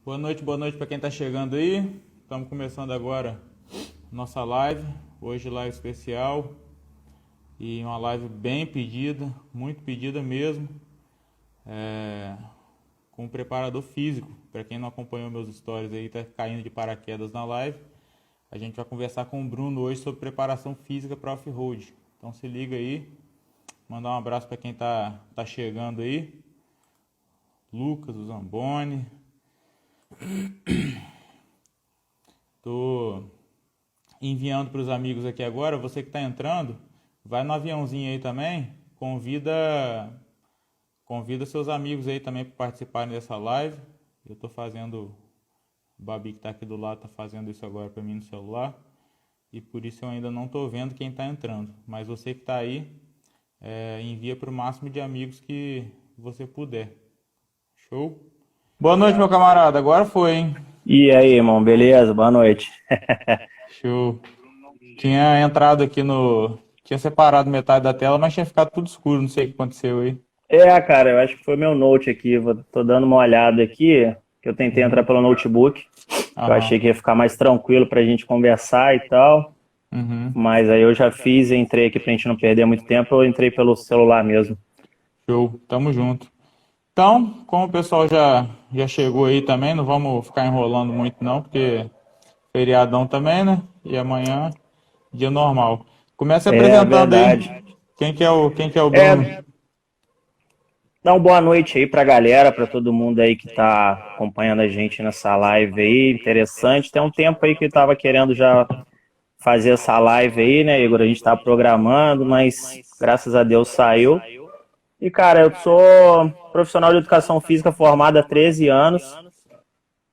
Boa noite para quem está chegando aí. Estamos começando agora nossa live. Hoje live especial e uma live bem pedida, muito pedida mesmo, com um preparador físico. Para quem não acompanhou meus stories aí, está caindo de paraquedas na live. A gente vai conversar com o Bruno hoje sobre preparação física para off-road. Então se liga aí. Mandar um abraço para quem está chegando aí. Lucas, o Zamboni. Tô enviando para os amigos aqui agora. Você que está entrando, vai no aviãozinho aí também. Convida seus amigos aí também para participarem dessa live. Eu tô fazendo, o Babi que está aqui do lado está fazendo isso agora para mim no celular. E por isso eu ainda não estou vendo quem está entrando. Mas você que está aí, envia para o máximo de amigos que você puder. Show? Boa noite, meu camarada. Agora foi, hein? E aí, irmão, beleza? Boa noite. Show. Tinha entrado aqui no... Tinha separado metade da tela, mas tinha ficado tudo escuro. Não sei o que aconteceu aí. Cara, eu acho que foi meu note aqui. Tô dando uma olhada aqui, que eu tentei entrar pelo notebook. Eu achei que ia ficar mais tranquilo pra gente conversar e tal. Mas aí eu já fiz e entrei aqui pra gente não perder muito tempo. Eu entrei pelo celular mesmo. Show. Tamo junto. Então, como o pessoal já chegou aí também, não vamos ficar enrolando muito não, porque feriadão também, né? E amanhã, dia normal. Começa apresentando verdade. aí. Quem que é o Bruno? Dá uma boa noite aí pra galera, pra todo mundo aí que tá acompanhando a gente nessa live aí. Interessante. Tem um tempo aí que eu tava querendo já fazer essa live aí, né, Igor? A gente tá programando, mas graças a Deus saiu. E, cara, eu sou profissional de educação física formado há 13 anos.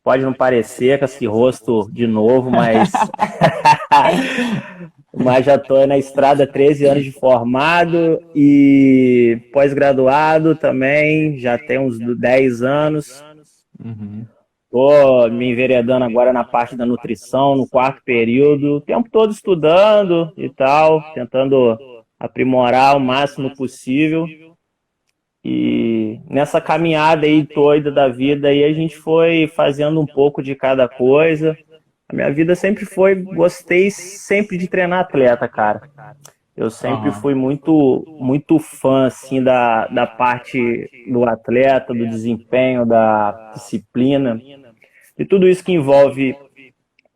Pode não parecer com esse rosto de novo, mas mas já tô na estrada há 13 anos de formado e pós-graduado também, já tem uns 10 anos. Tô me enveredando agora na parte da nutrição, no quarto período, o tempo todo estudando e tal, tentando aprimorar o máximo possível. E nessa caminhada aí doida da vida aí a gente foi fazendo um pouco de cada coisa. A minha vida sempre foi, gostei sempre de treinar atleta, cara. Eu sempre fui muito fã assim da parte do atleta, do desempenho, da disciplina, de tudo isso que envolve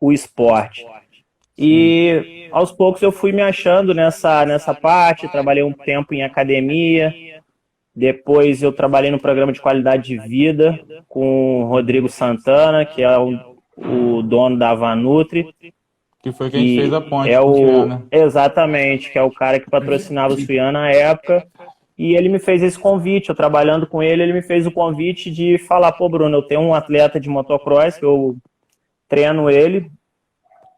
o esporte. E aos poucos eu fui me achando nessa parte, trabalhei um tempo em academia. Depois eu trabalhei no programa de qualidade de vida com o Rodrigo Santana, que é o dono da Avanutri. Que foi quem fez a ponte com o Suiana. Exatamente, que é o cara que patrocinava o Suiana na época. E ele me fez esse convite, eu trabalhando com ele me fez o convite de falar, pô, Bruno, eu tenho um atleta de motocross que eu treino ele,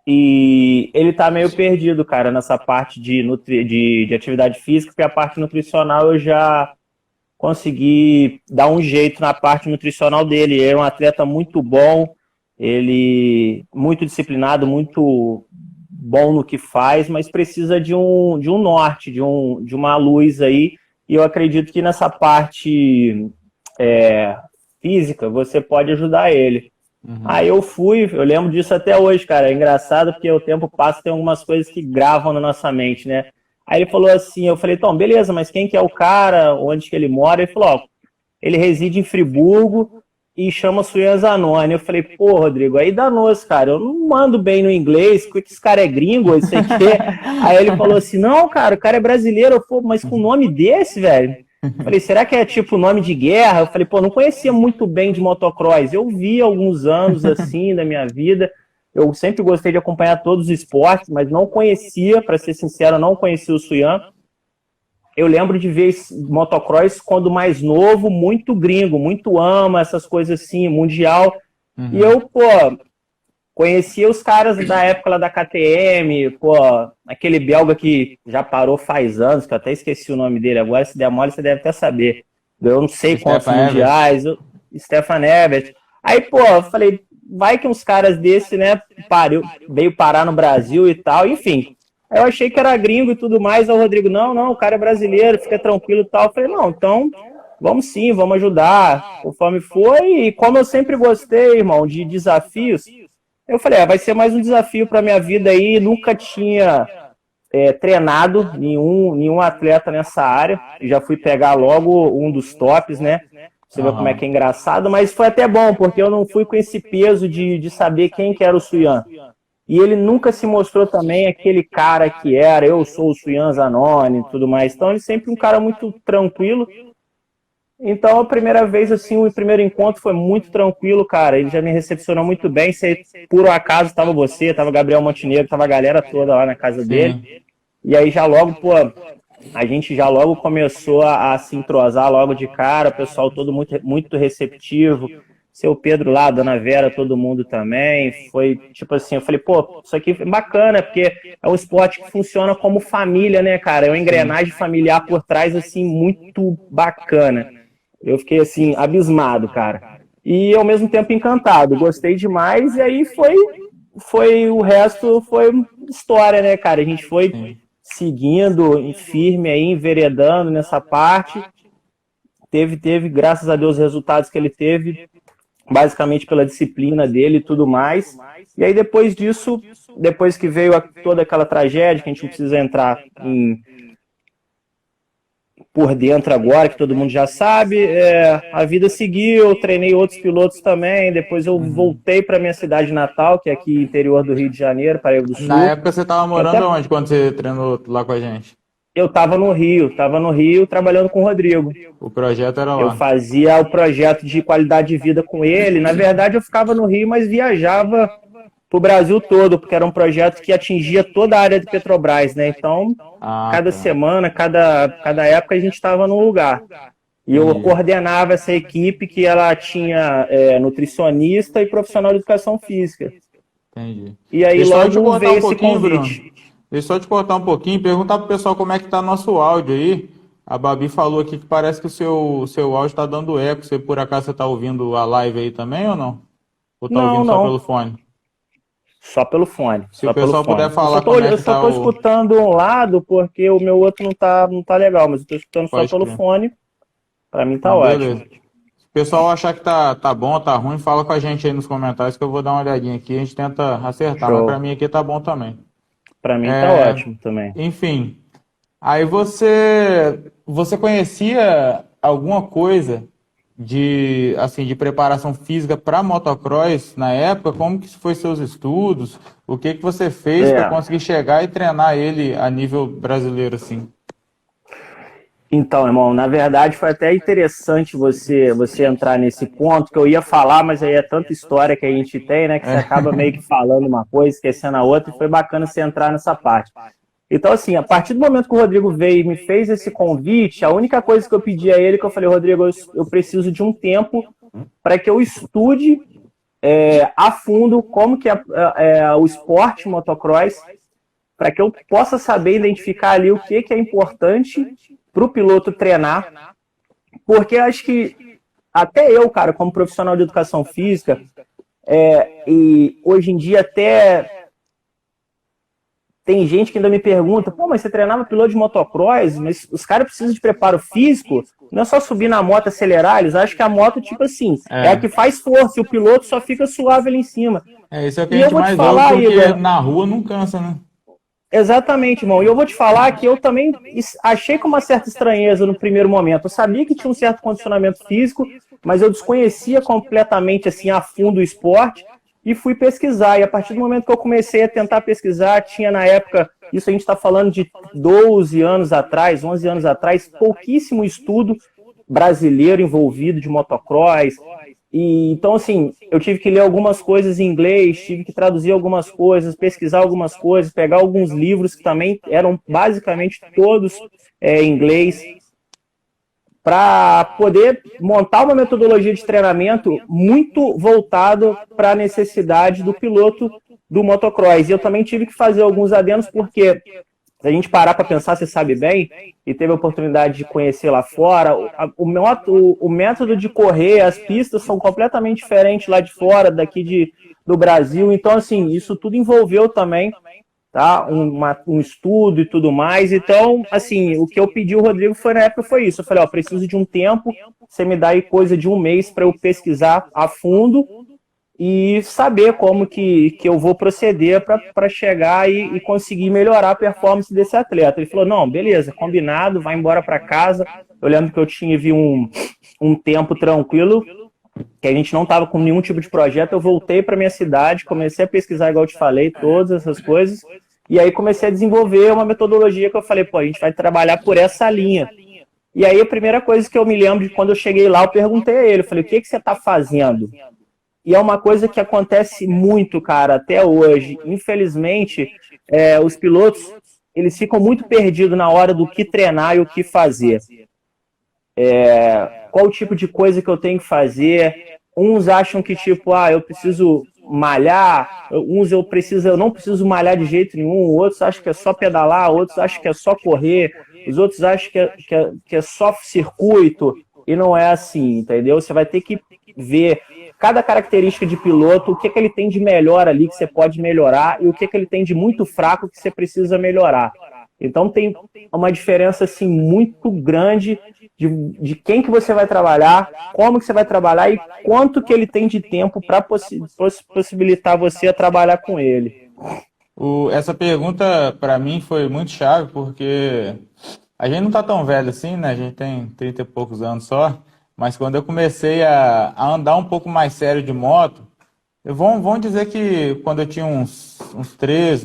e ele tá meio perdido, cara, nessa parte de atividade física, porque a parte nutricional eu já consegui dar um jeito na parte nutricional dele. Ele é um atleta muito bom, ele muito disciplinado, muito bom no que faz, mas precisa de um norte, de uma luz aí, e eu acredito que nessa parte física você pode ajudar ele. Aí eu lembro disso até hoje, cara, é engraçado porque o tempo passa, tem algumas coisas que gravam na nossa mente, né? Aí ele falou assim, eu falei, então, beleza, mas quem que é o cara, onde que ele mora? Ele falou, ó, ele reside em Friburgo e chama Suiana Zanoni. Eu falei, pô, Rodrigo, aí danou-se, cara, eu não mando bem no inglês, que esse cara é gringo, isso aqui. Aí ele falou assim, não, cara, o cara é brasileiro. Eu falei, mas com nome desse, velho? Eu falei, será que é tipo nome de guerra? Eu falei, pô, não conhecia muito bem de motocross. Eu vi alguns anos, assim, da minha vida. Eu sempre gostei de acompanhar todos os esportes, mas não conhecia, para ser sincero, não conhecia o Suian. Eu lembro de ver motocross quando mais novo, muito gringo, muito ama, essas coisas assim, mundial. E eu, pô, conhecia os caras da época lá da KTM, pô, aquele belga que já parou faz anos, que eu até esqueci o nome dele agora, se der mole você deve até saber. Eu não sei quantos mundiais, Stefan Everett. Aí, pô, eu falei, vai que uns caras desse, né, veio parar no Brasil e tal, enfim. Aí eu achei que era gringo e tudo mais, aí o Rodrigo, não, o cara é brasileiro, fica tranquilo e tal. Eu falei, não, então vamos sim, vamos ajudar, conforme foi. E como eu sempre gostei, irmão, de desafios, eu falei, vai ser mais um desafio para minha vida aí. Nunca tinha treinado nenhum atleta nessa área. Já fui pegar logo um dos tops, né? Você vê como é que é engraçado, mas foi até bom, porque eu não fui com esse peso de saber quem que era o Suyan. E ele nunca se mostrou também aquele cara que era, eu sou o Suyan Zanoni e tudo mais. Então ele sempre um cara muito tranquilo. Então a primeira vez, assim, o primeiro encontro foi muito tranquilo, cara. Ele já me recepcionou muito bem. Se por acaso tava você, tava Gabriel Montenegro, tava a galera toda lá na casa dele. E aí já logo, a gente já logo começou a se entrosar logo de cara, o pessoal todo muito, muito receptivo, seu Pedro lá, Dona Vera, todo mundo também, foi tipo assim, eu falei, isso aqui é bacana, porque é um esporte que funciona como família, né, cara, é uma engrenagem familiar por trás, assim, muito bacana. Eu fiquei, assim, abismado, cara, e ao mesmo tempo encantado, gostei demais, e aí o resto foi história, né, cara, a gente foi seguindo firme aí, enveredando nessa parte. Teve, graças a Deus, os resultados que ele teve, basicamente pela disciplina dele e tudo mais. E aí, depois disso, depois que veio toda aquela tragédia, que a gente não precisa entrar por dentro agora, que todo mundo já sabe, a vida seguiu, eu treinei outros pilotos também, depois eu voltei para minha cidade natal, que é aqui interior do Rio de Janeiro, Paraíba do Sul. Na época você estava morando onde, quando você treinou lá com a gente? Eu estava no Rio trabalhando com o Rodrigo. O projeto era lá? Eu fazia o projeto de qualidade de vida com ele, na verdade eu ficava no Rio, mas viajava pro Brasil todo, porque era um projeto que atingia toda a área de Petrobras, né? Então, cada semana, cada época a gente estava num lugar. E eu coordenava essa equipe que ela tinha nutricionista e profissional de educação física. Entendi. E aí logo veio esse convite. Bruno, deixa eu só te cortar um pouquinho, perguntar pro pessoal como é que tá nosso áudio aí. A Babi falou aqui que parece que o seu áudio tá dando eco. Você, por acaso, você tá ouvindo a live aí também ou não? Ou tá ouvindo só pelo fone? Só pelo fone. Se o pessoal puder falar eu só tô escutando um lado porque o meu outro não tá legal, mas eu tô escutando só pelo fone. Pra mim tá ótimo. Se o pessoal achar que tá bom, tá ruim, fala com a gente aí nos comentários que eu vou dar uma olhadinha aqui. A gente tenta acertar, mas pra mim aqui tá bom também. Pra mim tá ótimo também. Enfim, aí você conhecia alguma coisa de preparação física para motocross na época? Como que foi seus estudos? O que você fez para conseguir chegar e treinar ele a nível brasileiro assim? Então, irmão, na verdade foi até interessante você entrar nesse ponto, que eu ia falar, mas aí é tanta história que a gente tem, né, que você acaba meio que falando uma coisa, esquecendo a outra, e foi bacana você entrar nessa parte. Então, assim, a partir do momento que o Rodrigo veio e me fez esse convite, a única coisa que eu pedi a ele, que eu falei, Rodrigo, eu preciso de um tempo para que eu estude a fundo como que é o esporte motocross, para que eu possa saber identificar ali o que é importante para o piloto treinar, porque acho que até eu, cara, como profissional de educação física, e hoje em dia até tem gente que ainda me pergunta, mas você treinava piloto de motocross, mas os caras precisam de preparo físico, não é só subir na moto e acelerar, eles acham que a moto, tipo assim, é a que faz força, e o piloto só fica suave ali em cima. Isso é o que a gente mais ouve, porque na rua não cansa, né? Exatamente, irmão. E eu vou te falar que eu também achei com uma certa estranheza no primeiro momento. Eu sabia que tinha um certo condicionamento físico, mas eu desconhecia completamente assim a fundo o esporte e fui pesquisar. E a partir do momento que eu comecei a tentar pesquisar, tinha na época, isso a gente está falando de 12 anos atrás, 11 anos atrás, pouquíssimo estudo brasileiro envolvido de motocross. E, então, assim, eu tive que ler algumas coisas em inglês, tive que traduzir algumas coisas, pesquisar algumas coisas, pegar alguns livros que também eram basicamente todos em inglês, para poder montar uma metodologia de treinamento muito voltado para a necessidade do piloto do motocross. E eu também tive que fazer alguns adendos, porque se a gente parar para pensar, você sabe bem, e teve a oportunidade de conhecer lá fora, o método de correr, as pistas são completamente diferentes lá de fora, do Brasil. Então, assim, isso tudo envolveu também tá? Um estudo e tudo mais. Então, assim, o que eu pedi ao Rodrigo na época foi isso. Eu falei, ó, preciso de um tempo, você me dá aí coisa de um mês para eu pesquisar a fundo e saber como que eu vou proceder para chegar e conseguir melhorar a performance desse atleta. Ele falou, não, beleza, combinado, vai embora para casa. Eu lembro que eu tive um tempo tranquilo, que a gente não estava com nenhum tipo de projeto. Eu voltei para minha cidade, comecei a pesquisar, igual eu te falei, todas essas coisas, e aí comecei a desenvolver uma metodologia que eu falei, pô, a gente vai trabalhar por essa linha. E aí a primeira coisa que eu me lembro de quando eu cheguei lá, eu perguntei a ele, eu falei, o que você está fazendo? E é uma coisa que acontece muito, cara, até hoje. Infelizmente, os pilotos, eles ficam muito perdidos na hora do que treinar e o que fazer. Qual o tipo de coisa que eu tenho que fazer? Uns acham que, tipo, eu preciso malhar, uns eu não preciso malhar de jeito nenhum, outros acham que é só pedalar, outros acham que é só correr, os outros acham que é só circuito, e não é assim, entendeu? Você vai ter que ver cada característica de piloto, o que ele tem de melhor ali que você pode melhorar e o que ele tem de muito fraco que você precisa melhorar. Então tem uma diferença assim muito grande de quem que você vai trabalhar, como que você vai trabalhar e quanto que ele tem de tempo para possibilitar você a trabalhar com ele. Essa pergunta para mim foi muito chave, porque a gente não tá tão velho assim, né? A gente tem 30 e poucos anos só, mas quando eu comecei a andar um pouco mais sério de moto, vamos dizer que quando eu tinha uns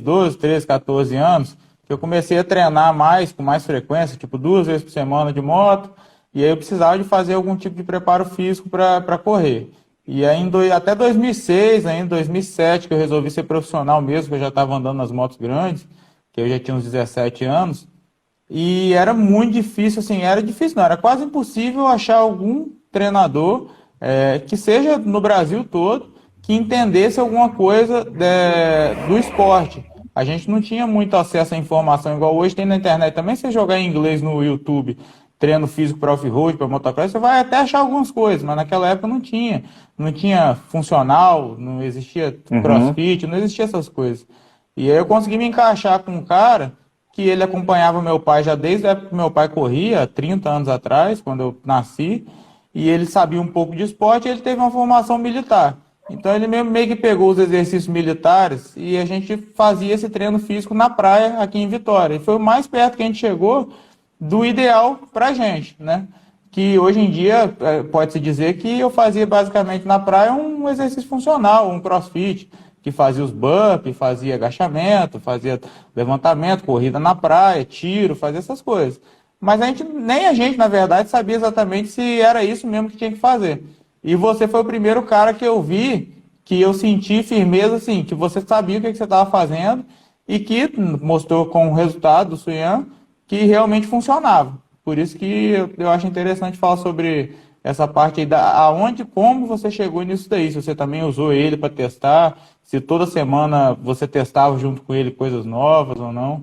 12, 13, 14 anos, eu comecei a treinar com mais frequência, tipo 2 vezes por semana de moto, e aí eu precisava de fazer algum tipo de preparo físico para correr. E aí até 2006, ainda 2007, que eu resolvi ser profissional mesmo, que eu já estava andando nas motos grandes, que eu já tinha uns 17 anos, e era muito difícil, assim, era quase impossível achar algum treinador que seja no Brasil todo, que entendesse alguma coisa do esporte. A gente não tinha muito acesso à informação, igual hoje tem na internet. Também se você jogar em inglês no YouTube, treino físico para off-road, para motocross, você vai até achar algumas coisas, mas naquela época não tinha. Não tinha funcional, não existia crossfit, não existia essas coisas. E aí eu consegui me encaixar com um cara que ele acompanhava meu pai já desde a época que meu pai corria, 30 anos atrás, quando eu nasci, e ele sabia um pouco de esporte e ele teve uma formação militar. Então ele meio que pegou os exercícios militares e a gente fazia esse treino físico na praia aqui em Vitória. E foi o mais perto que a gente chegou do ideal pra gente, né? Que hoje em dia pode-se dizer que eu fazia basicamente na praia um exercício funcional, um crossfit, que fazia os bump, fazia agachamento, fazia levantamento, corrida na praia, tiro, fazia essas coisas. Mas nem a gente, na verdade, sabia exatamente se era isso mesmo que tinha que fazer. E você foi o primeiro cara que eu vi, que eu senti firmeza, assim, que você sabia o que você estava fazendo e que mostrou com o resultado do Suyan que realmente funcionava. Por isso que eu acho interessante falar sobre essa parte aí, como você chegou nisso daí, se você também usou ele para testar, se toda semana você testava junto com ele coisas novas ou não.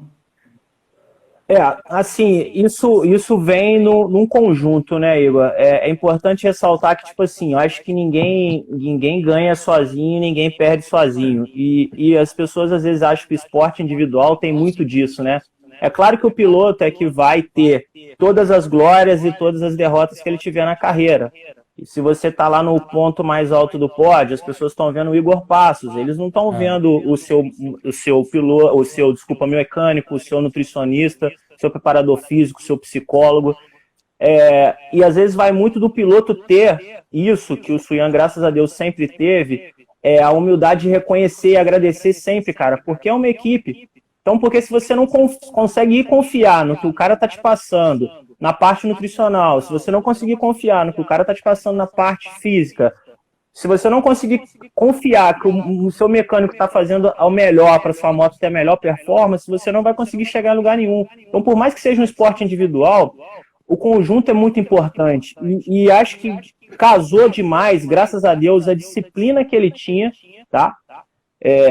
Assim, isso vem num conjunto, né, Igor? É importante ressaltar que, tipo assim, eu acho que ninguém ganha sozinho, ninguém perde sozinho. E as pessoas às vezes acham que o esporte individual tem muito disso, né? É claro que o piloto é que vai ter todas as glórias e todas as derrotas que ele tiver na carreira. E se você está lá no ponto mais alto do pódio, as pessoas estão vendo o Igor Passos, eles não estão vendo o seu piloto, desculpa, mecânico, o seu nutricionista, o seu preparador físico, o seu psicólogo. E às vezes vai muito do piloto ter isso, que o Suyan, graças a Deus, sempre teve, a humildade de reconhecer e agradecer sempre, cara, porque é uma equipe. Então, porque se você não consegue confiar no que o cara tá te passando, na parte nutricional, se você não conseguir confiar no que o cara tá te passando na parte física, se você não conseguir confiar que o seu mecânico está fazendo ao melhor para sua moto ter a melhor performance, você não vai conseguir chegar em lugar nenhum. Então, por mais que seja um esporte individual, o conjunto é muito importante. E acho que casou demais, graças a Deus, a disciplina que ele tinha, tá?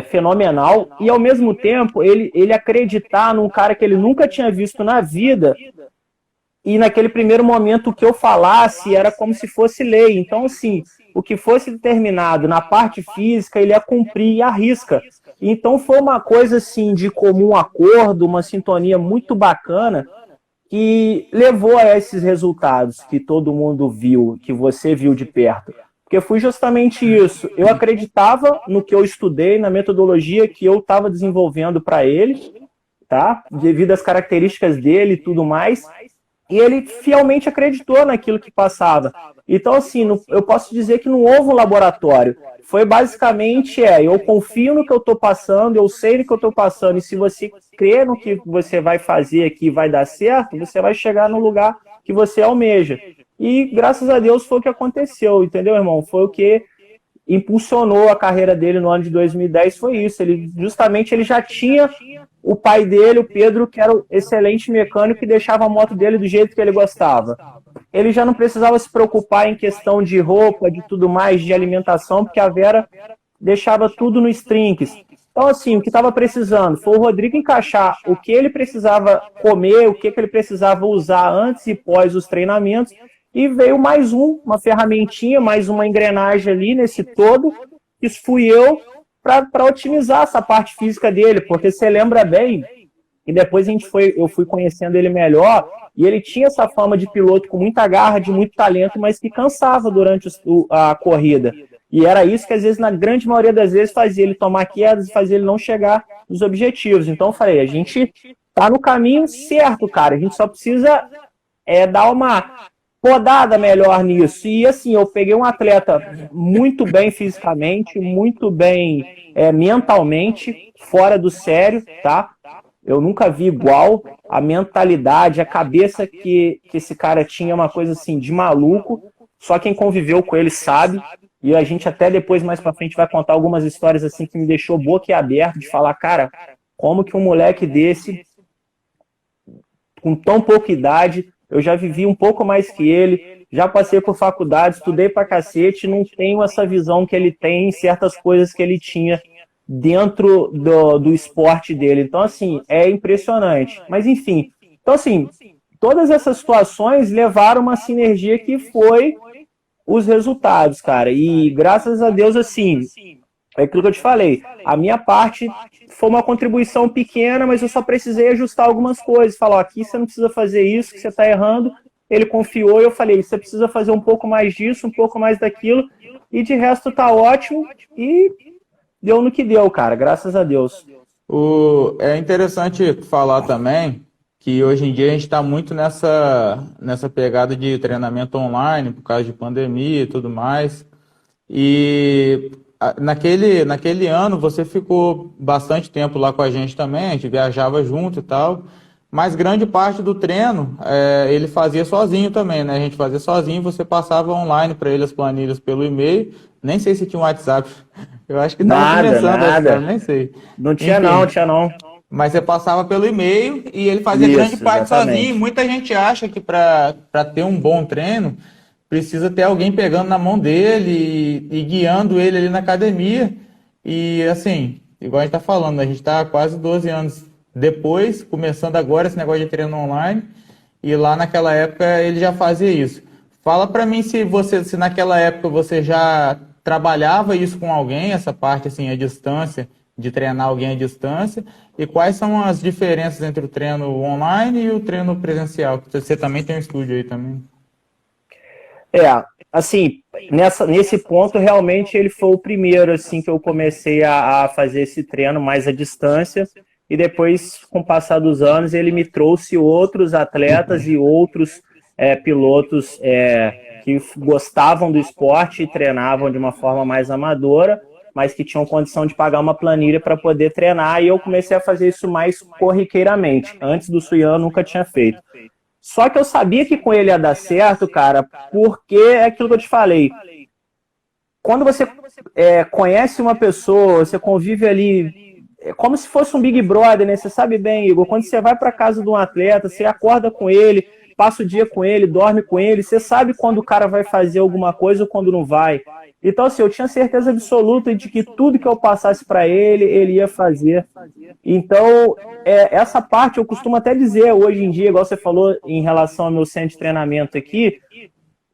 Fenomenal, e ao mesmo tempo ele acreditar num cara que ele nunca tinha visto na vida, e naquele primeiro momento o que eu falasse era como se fosse lei. Então, assim, o que fosse determinado na parte física, ele ia cumprir e arrisca. Então foi uma coisa assim de comum acordo, uma sintonia muito bacana que levou a esses resultados que todo mundo viu, que você viu de perto. Porque foi justamente isso. Eu acreditava no que eu estudei, na metodologia que eu estava desenvolvendo para ele, tá? Devido às características dele e tudo mais. E ele fielmente acreditou naquilo que passava. Então, assim, eu posso dizer que não houve um laboratório. Foi basicamente, eu confio no que eu estou passando, eu sei no que eu estou passando, e se você crer no que você vai fazer aqui vai dar certo, você vai chegar no lugar que você almeja. E, graças a Deus, foi o que aconteceu, entendeu, irmão? Foi o que impulsionou a carreira dele no ano de 2010, foi isso. Ele já tinha o pai dele, o Pedro, que era um excelente mecânico e deixava a moto dele do jeito que ele gostava. Ele já não precisava se preocupar em questão de roupa, de tudo mais, de alimentação, porque a Vera deixava tudo no Strinks. Então, assim, o que estava precisando foi o Rodrigo encaixar o que ele precisava comer, o que ele precisava usar antes e pós os treinamentos, e veio mais uma ferramentinha, mais uma engrenagem ali nesse todo. Isso fui eu para otimizar essa parte física dele, porque você lembra bem, e depois eu fui conhecendo ele melhor, e ele tinha essa fama de piloto com muita garra, de muito talento, mas que cansava durante a corrida. E era isso que, às vezes, na grande maioria das vezes, fazia ele tomar quedas e fazia ele não chegar nos objetivos. Então, eu falei, a gente tá no caminho certo, cara. A gente só precisa dar uma rodada melhor nisso. E, assim, eu peguei um atleta muito bem fisicamente, muito bem mentalmente, fora do sério, tá? Eu nunca vi igual. A mentalidade, a cabeça que esse cara tinha é uma coisa, assim, de maluco. Só quem conviveu com ele sabe. E a gente até depois, mais pra frente, vai contar algumas histórias assim que me deixou boquiaberto de falar, cara, como que um moleque desse, com tão pouca idade, eu já vivi um pouco mais que ele, já passei por faculdade, estudei pra cacete, não tenho essa visão que ele tem em certas coisas que ele tinha dentro do esporte dele. Então, assim, é impressionante. Mas, enfim, então, assim, todas essas situações levaram uma sinergia que foi os resultados, cara. E graças a Deus, assim, é aquilo que eu te falei. A minha parte foi uma contribuição pequena, mas eu só precisei ajustar algumas coisas. Falar, aqui você não precisa fazer isso, que você está errando. Ele confiou e eu falei, você precisa fazer um pouco mais disso, um pouco mais daquilo. E de resto tá ótimo. E deu no que deu, cara. Graças a Deus. É interessante falar também que hoje em dia a gente está muito nessa pegada de treinamento online, por causa de pandemia e tudo mais. E naquele ano você ficou bastante tempo lá com a gente também, a gente viajava junto e tal, mas grande parte do treino ele fazia sozinho também, né? A gente fazia sozinho, você passava online para ele as planilhas pelo e-mail, nem sei se tinha um WhatsApp, eu acho que estava começando a história, nem sei. Não tinha. Enfim, não tinha não. Mas você passava pelo e-mail e ele fazia grande parte exatamente sozinho. Muita gente acha que para ter um bom treino, precisa ter alguém pegando na mão dele e guiando ele ali na academia. E assim, igual a gente está falando, a gente está quase 12 anos depois, começando agora esse negócio de treino online, e lá naquela época ele já fazia isso. Fala para mim se naquela época você já trabalhava isso com alguém, essa parte assim, a distância, de treinar alguém à distância, e quais são as diferenças entre o treino online e o treino presencial? Você também tem um estúdio aí também. Assim, nesse ponto, realmente ele foi o primeiro, assim, que eu comecei a fazer esse treino mais à distância, e depois, com o passar dos anos, ele me trouxe outros atletas e outros pilotos que gostavam do esporte e treinavam de uma forma mais amadora, mas que tinham condição de pagar uma planilha para poder treinar, e eu comecei a fazer isso mais corriqueiramente. Antes do Suyan, eu nunca tinha feito. Só que eu sabia que com ele ia dar certo, cara, porque é aquilo que eu te falei. Quando você conhece uma pessoa, você convive ali, é como se fosse um Big Brother, né? Você sabe bem, Igor, quando você vai para casa de um atleta, você acorda com ele, passa o dia com ele, dorme com ele, você sabe quando o cara vai fazer alguma coisa ou quando não vai. Então, assim, eu tinha certeza absoluta de que tudo que eu passasse para ele, ele ia fazer. Então, essa parte eu costumo até dizer hoje em dia, igual você falou em relação ao meu centro de treinamento aqui,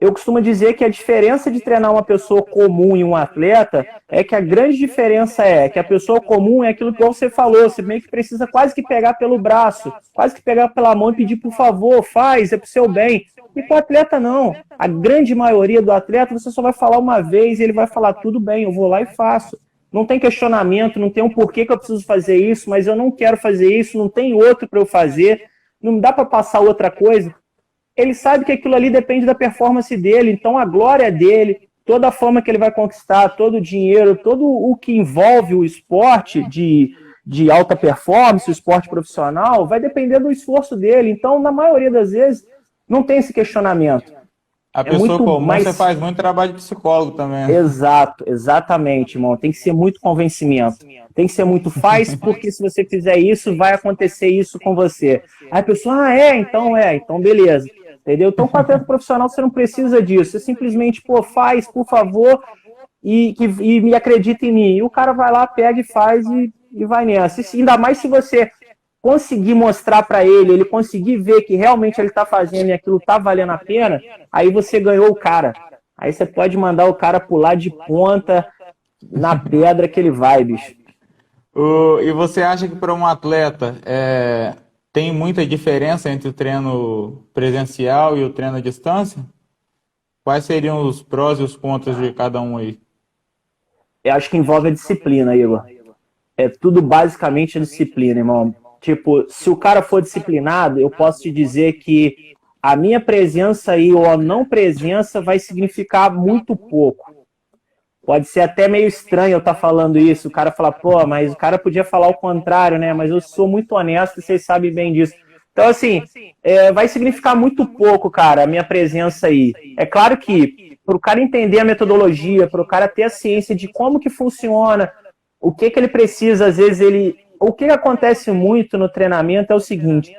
eu costumo dizer que a diferença de treinar uma pessoa comum e um atleta é que a grande diferença é que a pessoa comum é aquilo que você falou, você meio que precisa quase que pegar pelo braço, quase que pegar pela mão e pedir, por favor, faz, é pro seu bem. E com o atleta não. A grande maioria do atleta você só vai falar uma vez e ele vai falar, tudo bem, eu vou lá e faço. Não tem questionamento, não tem um porquê que eu preciso fazer isso, mas eu não quero fazer isso, não tem outro para eu fazer, não dá para passar outra coisa. Ele sabe que aquilo ali depende da performance dele, então a glória dele, toda a fama que ele vai conquistar, todo o dinheiro, todo o que envolve o esporte de alta performance, o esporte profissional, vai depender do esforço dele. Então, na maioria das vezes, não tem esse questionamento. A pessoa comum, você faz muito trabalho de psicólogo também. Exato, exatamente, irmão. Tem que ser muito convencimento. Tem que ser muito faz, porque se você fizer isso, vai acontecer isso com você. Aí a pessoa, então beleza. Entendeu? Então, com o atleta profissional, você não precisa disso. Você simplesmente, faz, por favor, e me acredita em mim. E o cara vai lá, pega e faz e vai nessa. E ainda mais se você conseguir mostrar para ele conseguir ver que realmente ele está fazendo e aquilo está valendo a pena, aí você ganhou o cara. Aí você pode mandar o cara pular de ponta na pedra que ele vai, bicho. E você acha que para um atleta tem muita diferença entre o treino presencial e o treino à distância? Quais seriam os prós e os contras de cada um aí? Eu acho que envolve a disciplina, Igor. É tudo basicamente a disciplina, irmão. Tipo, se o cara for disciplinado, eu posso te dizer que a minha presença aí ou a não presença vai significar muito pouco. Pode ser até meio estranho eu estar falando isso. O cara fala, mas o cara podia falar o contrário, né? Mas eu sou muito honesto e vocês sabem bem disso. Então, assim, vai significar muito pouco, cara, a minha presença aí. É claro que, para o cara entender a metodologia, para o cara ter a ciência de como que funciona, o que ele precisa, às vezes o que acontece muito no treinamento é o seguinte,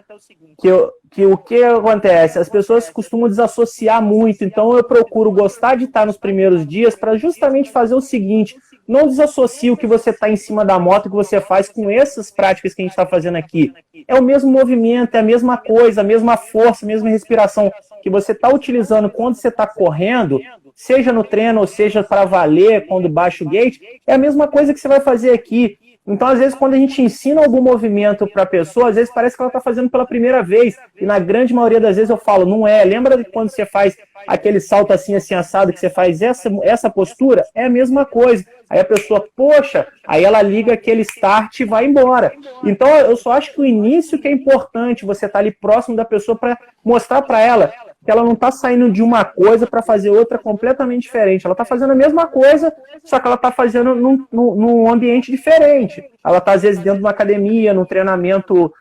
que o que acontece? As pessoas costumam desassociar muito, então eu procuro gostar de estar nos primeiros dias para justamente fazer o seguinte, não desassocie o que você está em cima da moto, que você faz com essas práticas que a gente está fazendo aqui. É o mesmo movimento, é a mesma coisa, a mesma força, a mesma respiração que você está utilizando quando você está correndo, seja no treino ou seja para valer, quando baixa o gate, é a mesma coisa que você vai fazer aqui. Então, às vezes, quando a gente ensina algum movimento para a pessoa, às vezes parece que ela está fazendo pela primeira vez. E na grande maioria das vezes eu falo, não é. Lembra de quando você faz aquele salto assim assado, que você faz essa postura? É a mesma coisa. Aí a pessoa, poxa, aí ela liga aquele start e vai embora. Então, eu só acho que o início que é importante, você tá ali próximo da pessoa para mostrar para ela que ela não está saindo de uma coisa para fazer outra completamente diferente. Ela está fazendo a mesma coisa, só que ela está fazendo num ambiente diferente. Ela está, às vezes, dentro de uma academia, num treinamento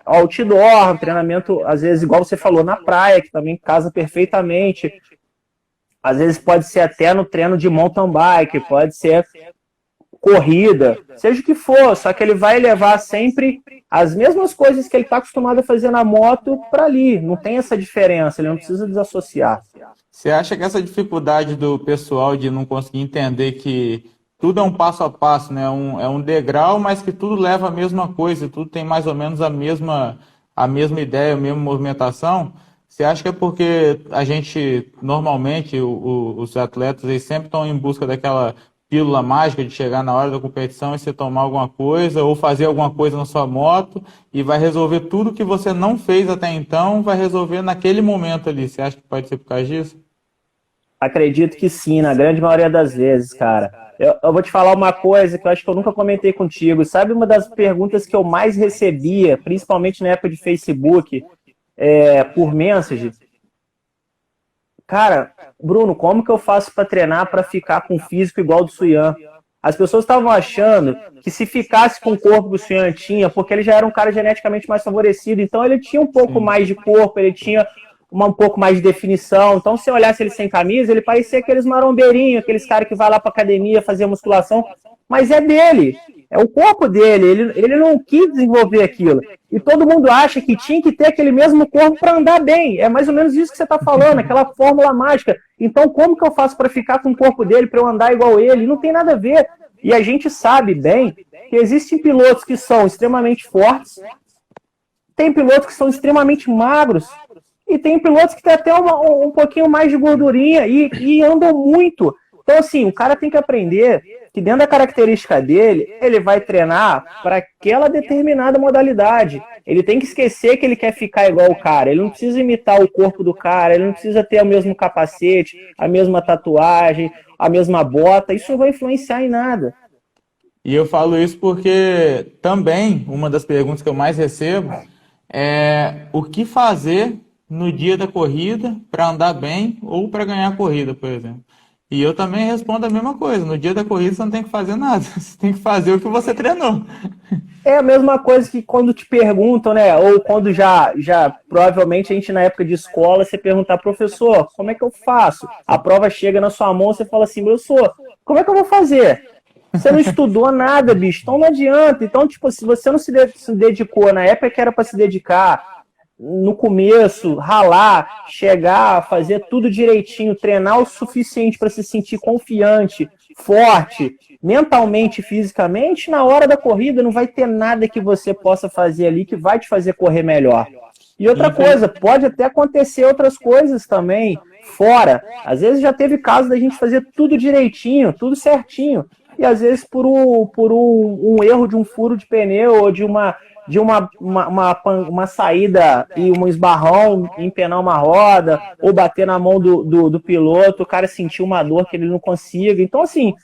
outdoor, um treinamento, às vezes, igual você falou, na praia, que também casa perfeitamente. Às vezes pode ser até no treino de mountain bike, pode ser corrida, seja o que for, só que ele vai levar sempre as mesmas coisas que ele está acostumado a fazer na moto para ali. Não tem essa diferença, ele não precisa desassociar. Você acha que essa dificuldade do pessoal de não conseguir entender que tudo é um passo a passo, né? É um degrau, mas que tudo leva a mesma coisa, tudo tem mais ou menos a mesma ideia, a mesma movimentação? Você acha que é porque a gente, normalmente, os atletas, eles sempre estão em busca daquela pílula mágica de chegar na hora da competição e você tomar alguma coisa ou fazer alguma coisa na sua moto e vai resolver tudo que você não fez até então, vai resolver naquele momento ali. Você acha que pode ser por causa disso? Acredito que sim, na grande maioria das vezes, cara. Eu vou te falar uma coisa que eu acho que eu nunca comentei contigo. Sabe uma das perguntas que eu mais recebia, principalmente na época de Facebook, por message? Cara, Bruno, como que eu faço para treinar para ficar com um físico igual ao do Suyan? As pessoas estavam achando que se ficasse com o corpo que o Suyan tinha, porque ele já era um cara geneticamente mais favorecido, então ele tinha um pouco mais de corpo, ele tinha um pouco mais de definição. Então, se eu olhasse ele sem camisa, ele parecia aqueles marombeirinhos, aqueles caras que vai lá pra academia fazer musculação, mas é dele, é o corpo dele, ele não quis desenvolver aquilo. E todo mundo acha que tinha que ter aquele mesmo corpo para andar bem. É mais ou menos isso que você está falando, aquela fórmula mágica. Então, como que eu faço para ficar com o corpo dele, para eu andar igual ele? Não tem nada a ver. E a gente sabe bem que existem pilotos que são extremamente fortes, tem pilotos que são extremamente magros, E tem pilotos que tem até um pouquinho mais de gordurinha e andam muito. Então, assim, o cara tem que aprender que dentro da característica dele, ele vai treinar para aquela determinada modalidade. Ele tem que esquecer que ele quer ficar igual o cara. Ele não precisa imitar o corpo do cara, ele não precisa ter o mesmo capacete, a mesma tatuagem, a mesma bota. Isso não vai influenciar em nada. E eu falo isso porque também uma das perguntas que eu mais recebo é o que fazer no dia da corrida para andar bem ou para ganhar a corrida, por exemplo. E eu também respondo a mesma coisa. No dia da corrida você não tem que fazer nada. Você tem que fazer o que você treinou. É a mesma coisa que quando te perguntam, né? Ou quando já provavelmente a gente na época de escola, você perguntar, professor, como é que eu faço? A prova chega na sua mão, você fala assim, professor, como é que eu vou fazer? Você não estudou nada, bicho, então não adianta. Então, tipo, se você não se dedicou na época que era para se dedicar, no começo, ralar, chegar, fazer tudo direitinho, treinar o suficiente para se sentir confiante, forte, mentalmente e fisicamente, na hora da corrida não vai ter nada que você possa fazer ali que vai te fazer correr melhor. E outra coisa, pode até acontecer outras coisas também, fora. Às vezes já teve caso da gente fazer tudo direitinho, tudo certinho. E às vezes por um erro de um furo de pneu ou de uma saída e um esbarrão, empenar uma roda, ou bater na mão do piloto, o cara sentir uma dor que ele não consiga. Então, assim,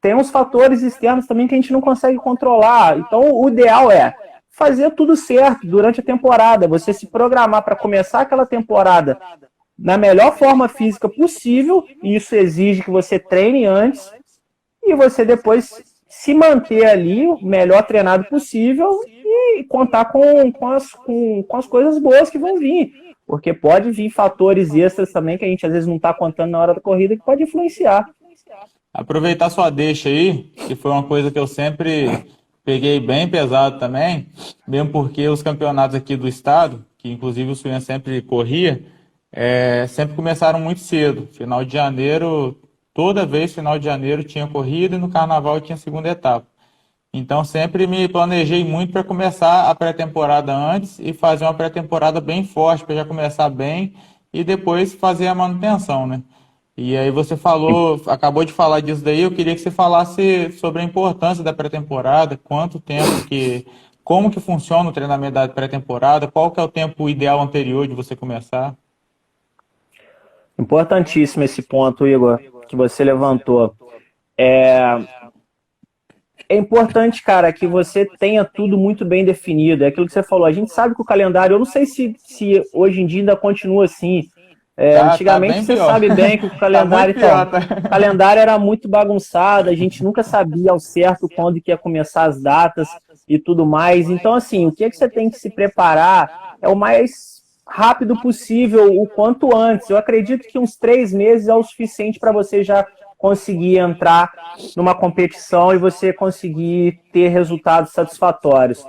tem uns fatores externos também que a gente não consegue controlar. Então, o ideal é fazer tudo certo durante a temporada, você se programar para começar aquela temporada na melhor forma física possível, e isso exige que você treine antes, e você depois se manter ali o melhor treinado possível e contar com as coisas boas que vão vir. Porque pode vir fatores extras também que a gente às vezes não está contando na hora da corrida que pode influenciar. Aproveitar sua deixa aí, que foi uma coisa que eu sempre peguei bem pesado também, mesmo porque os campeonatos aqui do estado, que inclusive o Suyan sempre corria, sempre começaram muito cedo. Final de janeiro, toda vez final de janeiro tinha corrida e no carnaval tinha segunda etapa. Então sempre me planejei muito para começar a pré-temporada antes e fazer uma pré-temporada bem forte para já começar bem e depois fazer a manutenção, né? E aí você falou, acabou de falar disso daí, eu queria que você falasse sobre a importância da pré-temporada, quanto tempo como que funciona o treinamento da pré-temporada, qual que é o tempo ideal anterior de você começar? Importantíssimo esse ponto, Igor, que você levantou. É importante, cara, que você tenha tudo muito bem definido. É aquilo que você falou. A gente sabe que o calendário, eu não sei se hoje em dia ainda continua assim. Tá Antigamente bem você pior. sabe bem que o Tá muito calendário, pior, tá? o calendário era muito bagunçado, a gente nunca sabia ao certo quando que ia começar as datas e tudo mais. Então, assim, o que é que você tem que se preparar é o mais rápido possível, o quanto antes. Eu acredito que uns 3 meses é o suficiente para você já conseguir entrar numa competição e você conseguir ter resultados satisfatórios.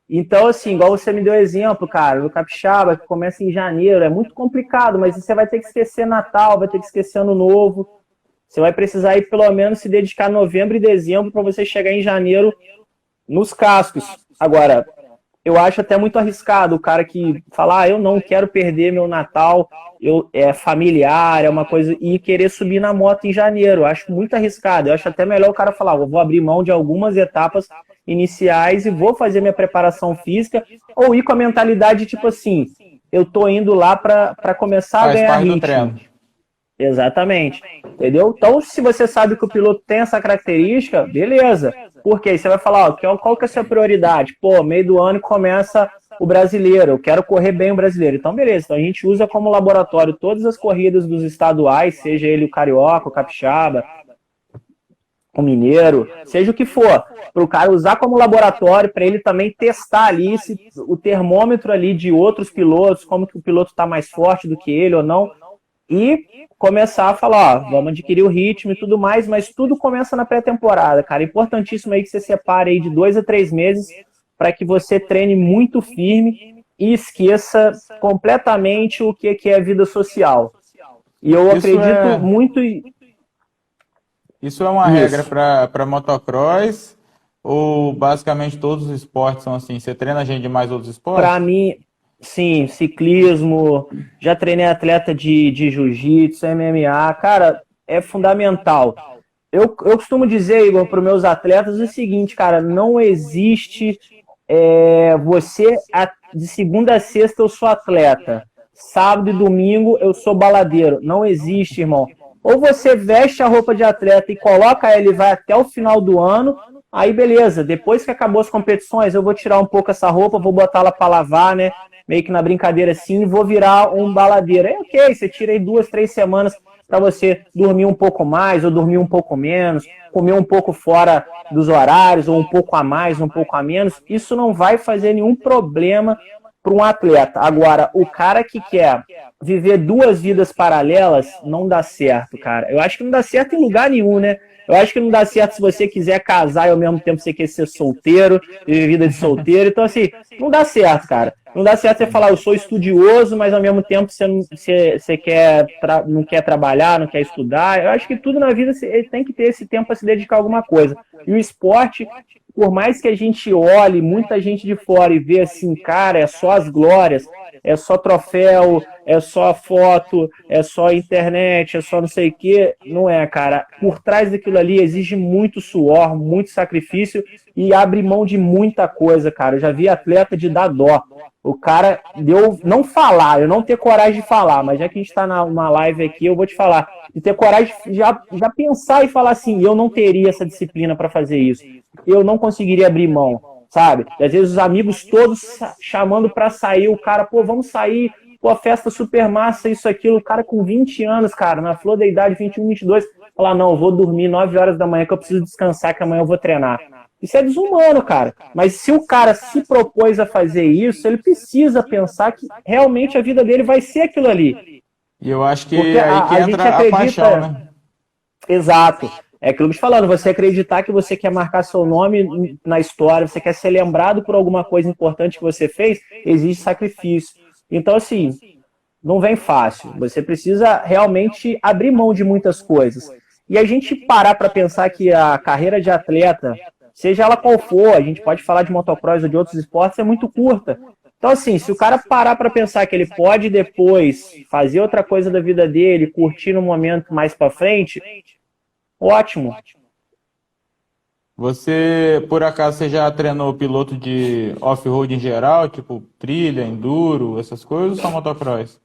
Então, assim, igual você me deu exemplo, cara, do Capixaba, que começa em janeiro, é muito complicado, mas você vai ter que esquecer Natal, vai ter que esquecer Ano Novo, você vai precisar ir pelo menos se dedicar novembro e dezembro para você chegar em janeiro nos cascos. Agora, eu acho até muito arriscado o cara que fala, eu não quero perder meu Natal, é familiar, é uma coisa, e querer subir na moto em janeiro. Eu acho muito arriscado. Eu acho até melhor o cara falar, eu vou abrir mão de algumas etapas iniciais e vou fazer minha preparação física, ou ir com a mentalidade tipo assim, eu tô indo lá para começar a ganhar ritmo. Treino. Exatamente. Entendeu? Então, se você sabe que o piloto tem essa característica, beleza. Porque aí você vai falar, qual que é a sua prioridade? Pô, meio do ano começa o brasileiro, eu quero correr bem o brasileiro. Então, beleza. Então, a gente usa como laboratório todas as corridas dos estaduais, seja ele o carioca, o capixaba, o mineiro, seja o que for, para o cara usar como laboratório, para ele também testar ali o termômetro ali de outros pilotos, como que o piloto está mais forte do que ele ou não, e começar a falar, vamos adquirir o ritmo e tudo mais, mas tudo começa na pré-temporada, cara. Importantíssimo aí que você separe aí de 2 a 3 meses para que você treine muito firme e esqueça completamente o que é vida social. E eu acredito muito... Isso é uma regra para motocross ou basicamente todos os esportes são assim? Você treina gente de mais outros esportes? Para mim, Sim, ciclismo, já treinei atleta de jiu-jitsu, MMA, cara, é fundamental. Eu costumo dizer, Igor, para os meus atletas o seguinte, cara, não existe de segunda a sexta eu sou atleta, sábado e domingo eu sou baladeiro. Não existe, irmão. Ou você veste a roupa de atleta e coloca ela e vai até o final do ano, aí beleza, depois que acabou as competições, eu vou tirar um pouco essa roupa, vou botar ela para lavar, né? Meio que na brincadeira assim, e vou virar um baladeiro. É ok, você tira aí 2, 3 semanas para você dormir um pouco mais ou dormir um pouco menos, comer um pouco fora dos horários, ou um pouco a mais, um pouco a menos. Isso não vai fazer nenhum problema para um atleta. Agora, o cara que quer viver duas vidas paralelas, não dá certo, cara. Eu acho que não dá certo em lugar nenhum, né? Eu acho que não dá certo se você quiser casar e ao mesmo tempo você quer ser solteiro, viver vida de solteiro. Então, assim, não dá certo, cara. Não dá certo você falar, eu sou estudioso, mas ao mesmo tempo você não quer trabalhar, não quer estudar. Eu acho que tudo na vida tem que ter esse tempo para se dedicar a alguma coisa. E o esporte, por mais que a gente olhe muita gente de fora e vê assim, cara, é só as glórias, é só troféu, é só foto, é só internet, é só não sei o quê. Não é, cara. Por trás daquilo ali exige muito suor, muito sacrifício e abre mão de muita coisa, cara. Eu já vi atleta de dar dó. O cara deu, não falar, eu não ter coragem de falar, mas já que a gente está numa live aqui, eu vou te falar, de ter coragem de já pensar e falar assim, eu não teria essa disciplina para fazer isso, eu não conseguiria abrir mão, sabe? E às vezes os amigos todos chamando para sair, o cara, pô, vamos sair, pô, festa super massa, isso, aquilo, o cara com 20 anos, cara, na flor da idade, 21, 22, falar, não, eu vou dormir 9 horas da manhã que eu preciso descansar, que amanhã eu vou treinar. Isso é desumano, cara. Mas se o cara se propôs a fazer isso, ele precisa pensar que realmente a vida dele vai ser aquilo ali. E eu acho que Porque aí que a gente entra a acredita... paixão, né? Exato. É aquilo que eu te falando, você acreditar que você quer marcar seu nome na história, você quer ser lembrado por alguma coisa importante que você fez, exige sacrifício. Então, assim, não vem fácil. Você precisa realmente abrir mão de muitas coisas. E a gente parar para pensar que a carreira de atleta, seja ela qual for, a gente pode falar de motocross ou de outros esportes, é muito curta. Então, assim, se o cara parar para pensar que ele pode depois fazer outra coisa da vida dele, curtir no momento mais para frente, ótimo. Você, por acaso, você já treinou piloto de off-road em geral, tipo trilha, enduro, essas coisas, ou só motocross?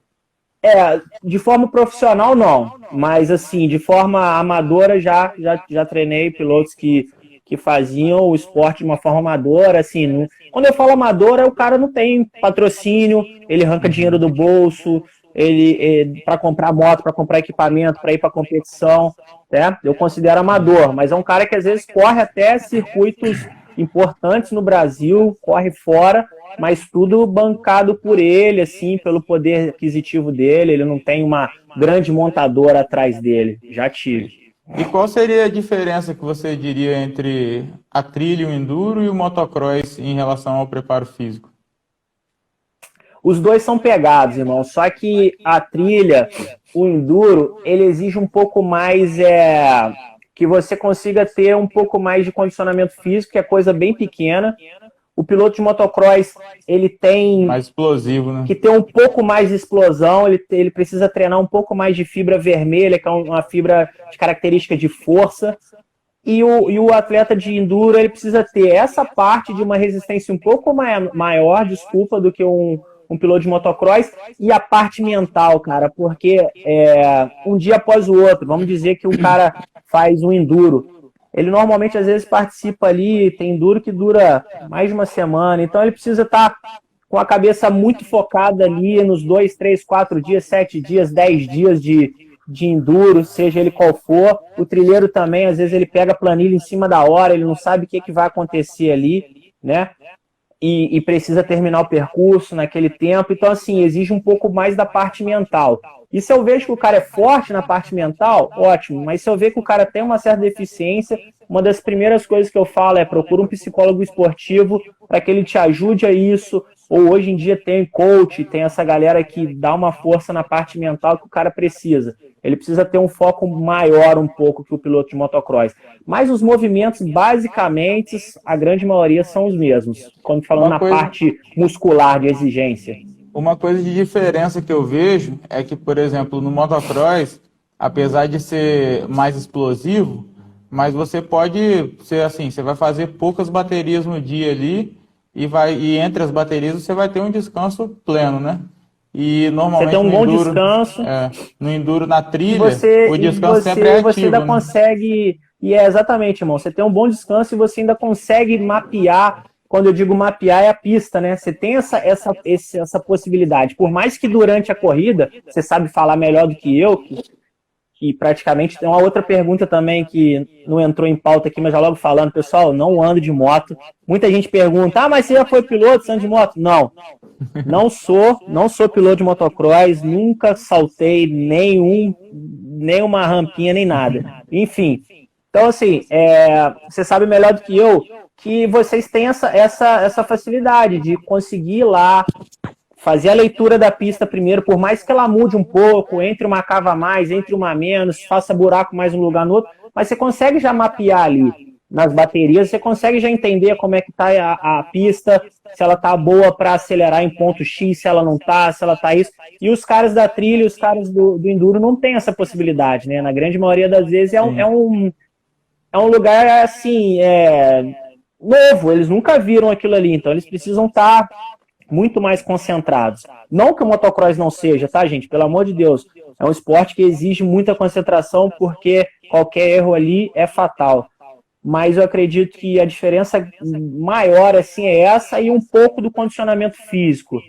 De forma profissional não, mas assim, de forma amadora já treinei pilotos que faziam o esporte de uma forma amadora, assim, quando eu falo amadora, o cara não tem patrocínio, ele arranca dinheiro do bolso, ele para comprar moto, para comprar equipamento, para ir para competição, né? Eu considero amador, mas é um cara que às vezes corre até circuitos importantes no Brasil, corre fora, mas tudo bancado por ele, assim, pelo poder aquisitivo dele. Ele não tem uma grande montadora atrás dele. Já tive. E qual seria a diferença que você diria entre a trilha, o enduro e o motocross em relação ao preparo físico? Os dois são pegados, irmão. Só que a trilha, o enduro, ele exige um pouco mais que você consiga ter um pouco mais de condicionamento físico, que é coisa bem pequena. O piloto de motocross, ele tem mais explosivo, né? Que ter um pouco mais de explosão, ele precisa treinar um pouco mais de fibra vermelha, que é uma fibra de característica de força. E o atleta de enduro, ele precisa ter essa parte de uma resistência um pouco maior, desculpa, do que um piloto de motocross, e a parte mental, cara, porque um dia após o outro, vamos dizer que o cara faz um enduro, ele normalmente às vezes participa ali, tem enduro que dura mais de uma semana, então ele precisa estar com a cabeça muito focada ali nos 2, 3, 4 dias, 7 dias, 10 dias de enduro, seja ele qual for. O trilheiro também, às vezes ele pega a planilha em cima da hora, ele não sabe o que vai acontecer ali, né? E precisa terminar o percurso naquele tempo. Então, assim, exige um pouco mais da parte mental. E se eu vejo que o cara é forte na parte mental, ótimo. Mas se eu ver que o cara tem uma certa deficiência, uma das primeiras coisas que eu falo é procura um psicólogo esportivo para que ele te ajude a isso. Ou hoje em dia tem coach, tem essa galera que dá uma força na parte mental que o cara precisa. Ele precisa ter um foco maior um pouco que o piloto de motocross. Mas os movimentos, basicamente, a grande maioria são os mesmos. Quando falando na parte muscular de exigência. Uma coisa de diferença que eu vejo é que, por exemplo, no motocross, apesar de ser mais explosivo, mas você pode ser assim, você vai fazer poucas baterias no dia ali e entre as baterias você vai ter um descanso pleno, né? E Você tem normalmente um bom descanso no enduro na e trilha, você o e descanso sempre é você ainda ativo, né? consegue, e é exatamente, irmão, você tem um bom descanso e você ainda consegue mapear. Quando eu digo mapear, é a pista, né? Você tem essa possibilidade. Por mais que durante a corrida, você sabe falar melhor do que eu, que praticamente tem uma outra pergunta também que não entrou em pauta aqui, mas já logo falando, pessoal, não ando de moto. Muita gente pergunta, mas você já foi piloto, você anda de moto? Não, não sou piloto de motocross, nunca saltei nenhuma rampinha, nem nada. Enfim, então assim, você sabe melhor do que eu que vocês têm essa facilidade de conseguir ir lá, fazer a leitura da pista primeiro, por mais que ela mude um pouco, entre uma cava a mais, entre uma a menos, faça buraco mais um lugar no outro, mas você consegue já mapear ali nas baterias, você consegue já entender como é que está a pista, se ela está boa para acelerar em ponto X, se ela não está, se ela está isso. E os caras da trilha, os caras do enduro não têm essa possibilidade, né? Na grande maioria das vezes é um lugar assim, novo, eles nunca viram aquilo ali, então eles precisam estar muito mais concentrados. Não que o motocross não seja, tá, gente? Pelo amor de Deus. É um esporte que exige muita concentração porque qualquer erro ali é fatal. Mas eu acredito que a diferença maior assim é essa e um pouco do condicionamento físico,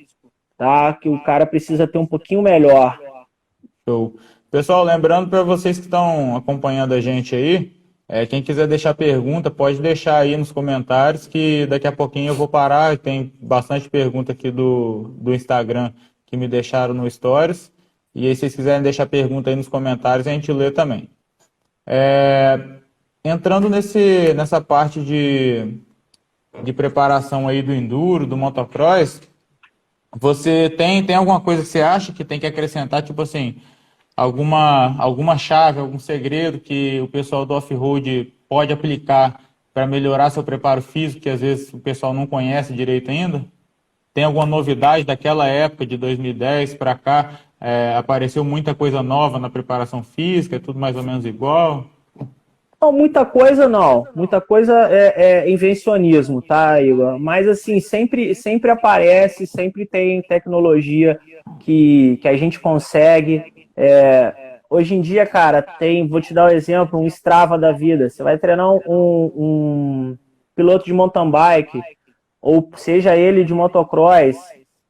tá? Que o cara precisa ter um pouquinho melhor. Show. Pessoal, lembrando para vocês que estão acompanhando a gente aí, quem quiser deixar pergunta, pode deixar aí nos comentários, que daqui a pouquinho eu vou parar. Tem bastante pergunta aqui do Instagram que me deixaram no Stories. E aí, se vocês quiserem deixar pergunta aí nos comentários, a gente lê também. Entrando nessa parte de preparação aí do enduro, do motocross, você tem alguma coisa que você acha que tem que acrescentar, tipo assim, alguma chave, algum segredo que o pessoal do off-road pode aplicar para melhorar seu preparo físico, que às vezes o pessoal não conhece direito ainda? Tem alguma novidade daquela época de 2010 para cá? Apareceu muita coisa nova na preparação física, é tudo mais ou menos igual? Não, muita coisa não. Muita coisa é invencionismo, tá, Igor? Mas assim, sempre aparece, sempre tem tecnologia que a gente consegue. Hoje em dia, cara, vou te dar um exemplo, um Strava da vida. Você vai treinar um piloto de mountain bike, ou seja ele de motocross.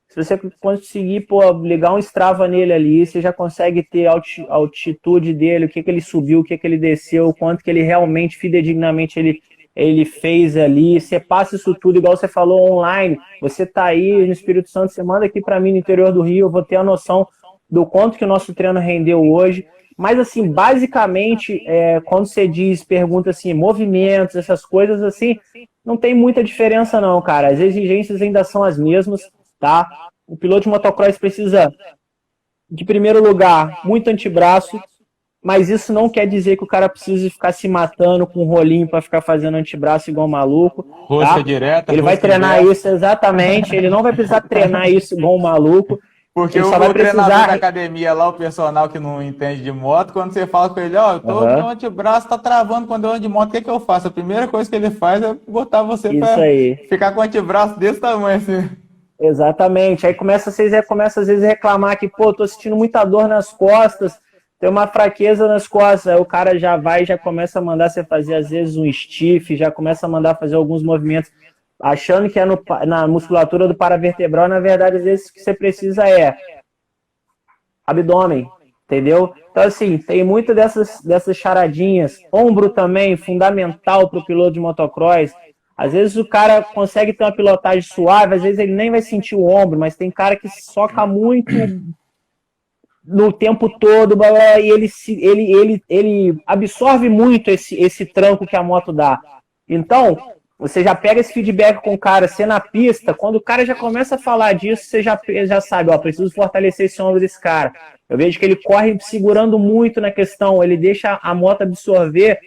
Se você conseguir, ligar um Strava nele ali, você já consegue ter a altitude dele, o que ele subiu, o que ele desceu, o quanto que ele realmente, fidedignamente, ele fez ali. Você passa isso tudo, igual você falou, online. Você tá aí no Espírito Santo, você manda aqui para mim no interior do Rio, eu vou ter a noção do quanto que o nosso treino rendeu hoje. Mas, assim, basicamente, quando você pergunta assim, movimentos, essas coisas, assim, não tem muita diferença não, cara. As exigências ainda são as mesmas, tá? O piloto de motocross precisa, de primeiro lugar, muito antebraço, mas isso não quer dizer que o cara precise ficar se matando com um rolinho para ficar fazendo antebraço igual um maluco. Rosca Tá? direta, Ele vai rosca treinar inversa. isso exatamente, ele não vai precisar treinar isso igual um maluco. Porque Ele o só vai treinador precisar. da academia lá, o personal que não entende de moto, quando você fala com ele, meu antebraço tá travando quando eu ando de moto, o que eu faço? A primeira coisa que ele faz é botar você Isso para aí. ficar com o antebraço desse tamanho assim. Exatamente. Aí começa às vezes a reclamar que, tô sentindo muita dor nas costas, tem uma fraqueza nas costas. Aí o cara já começa a mandar você fazer às vezes um stiff, já começa a mandar fazer alguns movimentos, achando que é na musculatura do paravertebral, na verdade, às vezes o que você precisa é abdômen, entendeu? Então, assim, tem muitas dessas charadinhas. Ombro também, fundamental para o piloto de motocross. Às vezes o cara consegue ter uma pilotagem suave, às vezes ele nem vai sentir o ombro, mas tem cara que soca muito no tempo todo e ele absorve muito esse tranco que a moto dá. Então, você já pega esse feedback com o cara, você na pista, quando o cara já começa a falar disso, você já sabe, preciso fortalecer esse ombro desse cara. Eu vejo que ele corre segurando muito na questão, ele deixa a moto absorver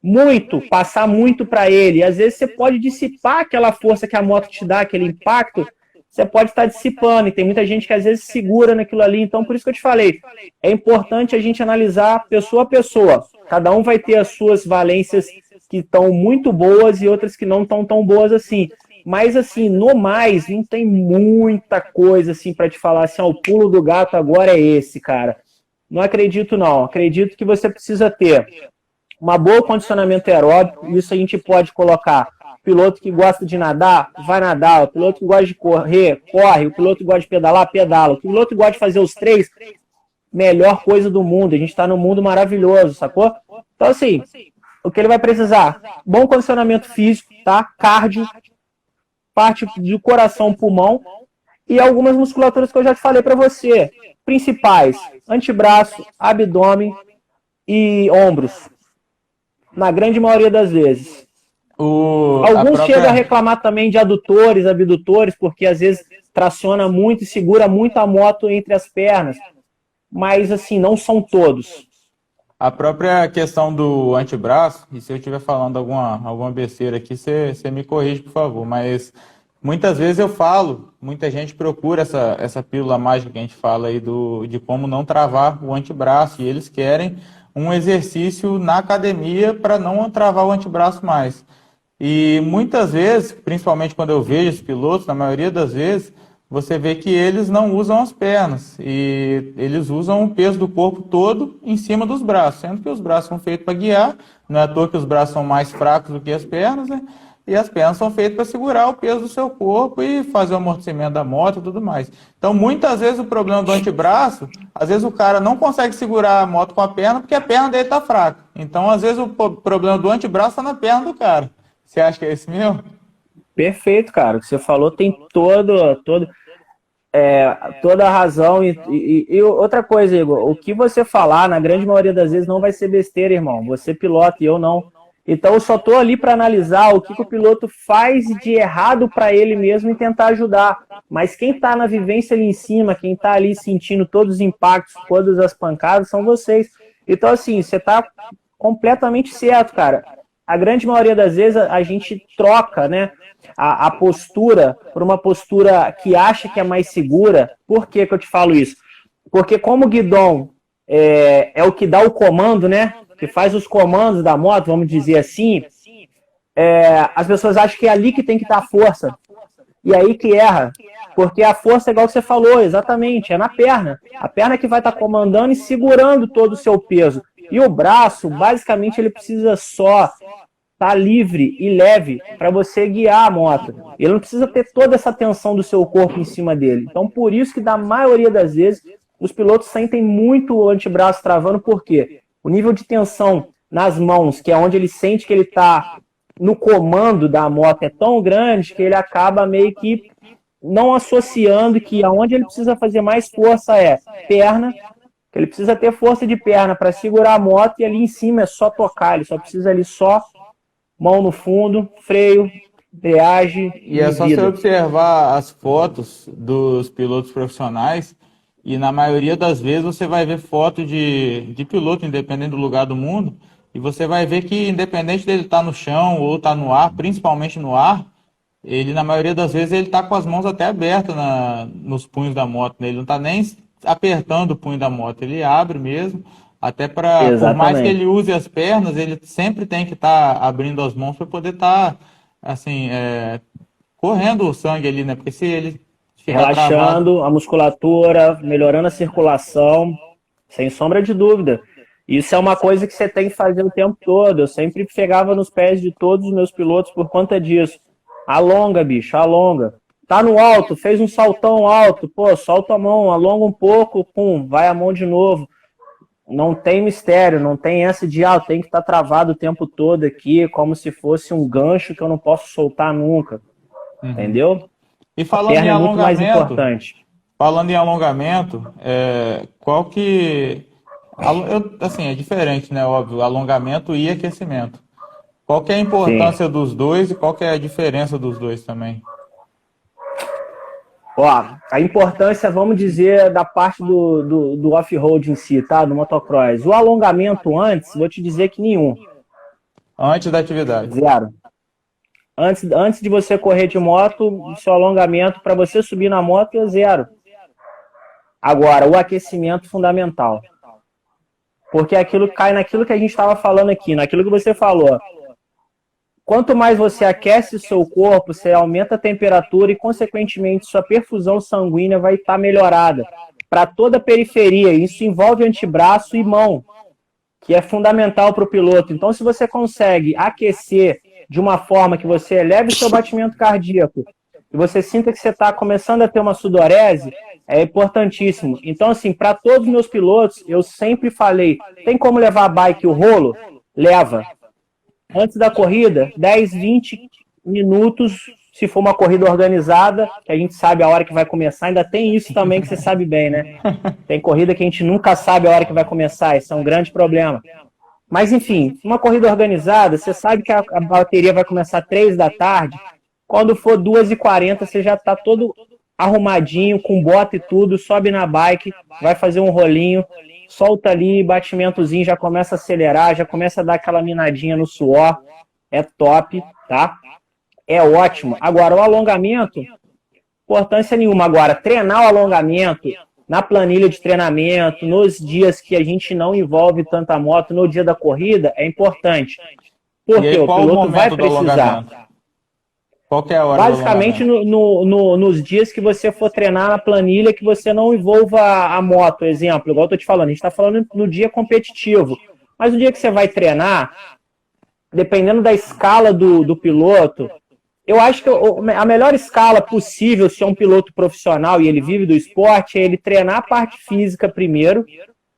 muito, passar muito para ele. E às vezes você pode dissipar aquela força que a moto te dá, aquele impacto, você pode estar dissipando, e tem muita gente que às vezes segura naquilo ali. Então, por isso que eu te falei, é importante a gente analisar pessoa a pessoa. Cada um vai ter as suas valências que estão muito boas e outras que não estão tão boas assim. Mas, assim, no mais, não tem muita coisa, assim, para te falar assim, ó, o pulo do gato agora é esse, cara. Não acredito, não. Acredito que você precisa ter uma boa condicionamento aeróbico, isso a gente pode colocar. O piloto que gosta de nadar, vai nadar. O piloto que gosta de correr, corre. O piloto que gosta de pedalar, pedala. O piloto que gosta de fazer os três, melhor coisa do mundo. A gente está num mundo maravilhoso, sacou? Então, assim, o que ele vai precisar? Bom condicionamento físico, tá? Cardio, parte de coração, pulmão e algumas musculaturas que eu já te falei para você. Principais, antebraço, abdômen e ombros. Na grande maioria das vezes. Alguns chegam a reclamar também de adutores, abdutores, porque às vezes traciona muito e segura muito a moto entre as pernas. Mas, assim, não são todos. A própria questão do antebraço, e se eu estiver falando alguma besteira aqui, você me corrige, por favor, mas muitas vezes eu falo, muita gente procura essa pílula mágica que a gente fala aí de como não travar o antebraço, e eles querem um exercício na academia para não travar o antebraço mais. E muitas vezes, principalmente quando eu vejo os pilotos, na maioria das vezes, você vê que eles não usam as pernas e eles usam o peso do corpo todo em cima dos braços, sendo que os braços são feitos para guiar, não é à toa que os braços são mais fracos do que as pernas, né? E as pernas são feitas para segurar o peso do seu corpo e fazer o amortecimento da moto e tudo mais. Então, muitas vezes o problema do antebraço, às vezes o cara não consegue segurar a moto com a perna porque a perna dele está fraca. Então, às vezes o problema do antebraço está na perna do cara. Você acha que é esse mesmo? Perfeito, cara. O que você falou tem toda a razão. E outra coisa, Igor, o que você falar, na grande maioria das vezes, não vai ser besteira, irmão. Você pilota e eu não. Então, eu só tô ali para analisar o que o piloto faz de errado para ele mesmo e tentar ajudar. Mas quem tá na vivência ali em cima, quem tá ali sentindo todos os impactos, todas as pancadas, são vocês. Então, assim, você tá completamente certo, cara. A grande maioria das vezes a gente troca, né, a postura por uma postura que acha que é mais segura. Por que eu te falo isso? Porque como o guidão é o que dá o comando, né, que faz os comandos da moto, vamos dizer assim, as pessoas acham que é ali que tem que estar a força. E aí que erra. Porque a força é igual que você falou, exatamente, é na perna. A perna que vai estar comandando e segurando todo o seu peso. E o braço, basicamente, ele precisa só estar livre e leve para você guiar a moto. Ele não precisa ter toda essa tensão do seu corpo em cima dele. Então, por isso que, na maioria das vezes, os pilotos sentem muito o antebraço travando, por quê? O nível de tensão nas mãos, que é onde ele sente que ele está no comando da moto, é tão grande que ele acaba meio que não associando que aonde ele precisa fazer mais força é perna, que ele precisa ter força de perna para segurar a moto, e ali em cima é só tocar, ele só precisa ali só mão no fundo, freio, embreagem e é só você observar as fotos dos pilotos profissionais e na maioria das vezes você vai ver foto de piloto, independente do lugar do mundo, e você vai ver que independente dele estar no chão ou estar no ar, principalmente no ar, ele na maioria das vezes ele está com as mãos até abertas nos punhos da moto, né? Ele não está nem apertando o punho da moto, ele abre mesmo, até para, por mais que ele use as pernas, ele sempre tem que estar abrindo as mãos para poder estar, assim, correndo o sangue ali, né? Porque se ele ficar relaxando a musculatura, melhorando a circulação, sem sombra de dúvida. Isso é uma coisa que você tem que fazer o tempo todo. Eu sempre pegava nos pés de todos os meus pilotos por conta disso. Alonga, bicho, alonga. Tá no alto, fez um saltão alto, pô, solta a mão, alonga um pouco, pum, vai a mão de novo. Não tem mistério, não tem essa de, tem que estar travado o tempo todo aqui, como se fosse um gancho que eu não posso soltar nunca. Entendeu? E falando em alongamento, é muito mais importante. Falando em alongamento, qual que... assim, é diferente, né, óbvio, alongamento e aquecimento. Qual que é a importância dos dois e qual que é a diferença dos dois também? A importância, vamos dizer, da parte do off-road em si, tá? Do motocross. O alongamento antes, vou te dizer que nenhum. Antes da atividade. Zero. Antes de você correr de moto, o seu alongamento para você subir na moto é 0. Agora, o aquecimento fundamental. Porque aquilo cai naquilo que a gente estava falando aqui, naquilo que você falou. Quanto mais você aquece o seu corpo, você aumenta a temperatura e, consequentemente, sua perfusão sanguínea vai estar melhorada para toda a periferia. Isso envolve antebraço e mão, que é fundamental para o piloto. Então, se você consegue aquecer de uma forma que você eleve o seu batimento cardíaco e você sinta que você está começando a ter uma sudorese, é importantíssimo. Então, assim, para todos os meus pilotos, eu sempre falei, tem como levar a bike o rolo? Leva. Antes da corrida, 10, 20 minutos, se for uma corrida organizada, que a gente sabe a hora que vai começar, ainda tem isso também que você sabe bem, né? Tem corrida que a gente nunca sabe a hora que vai começar, isso é um grande problema. Mas, enfim, uma corrida organizada, você sabe que a bateria vai começar 3 da tarde, quando for 2h40, você já está todo arrumadinho, com bota e tudo, sobe na bike, vai fazer um rolinho, solta ali, batimentozinho, já começa a acelerar, já começa a dar aquela minadinha no suor, é top, tá? É ótimo. Agora, o alongamento, importância nenhuma. Agora, treinar o alongamento na planilha de treinamento, nos dias que a gente não envolve tanta moto, no dia da corrida, é importante. Porque aí, o piloto vai precisar. Qual que é a hora basicamente nos dias que você for treinar na planilha, que você não envolva a moto, exemplo, igual eu tô te falando, a gente está falando no dia competitivo, mas no dia que você vai treinar, dependendo da escala do piloto, eu acho que a melhor escala possível, se é um piloto profissional e ele vive do esporte, é ele treinar a parte física primeiro,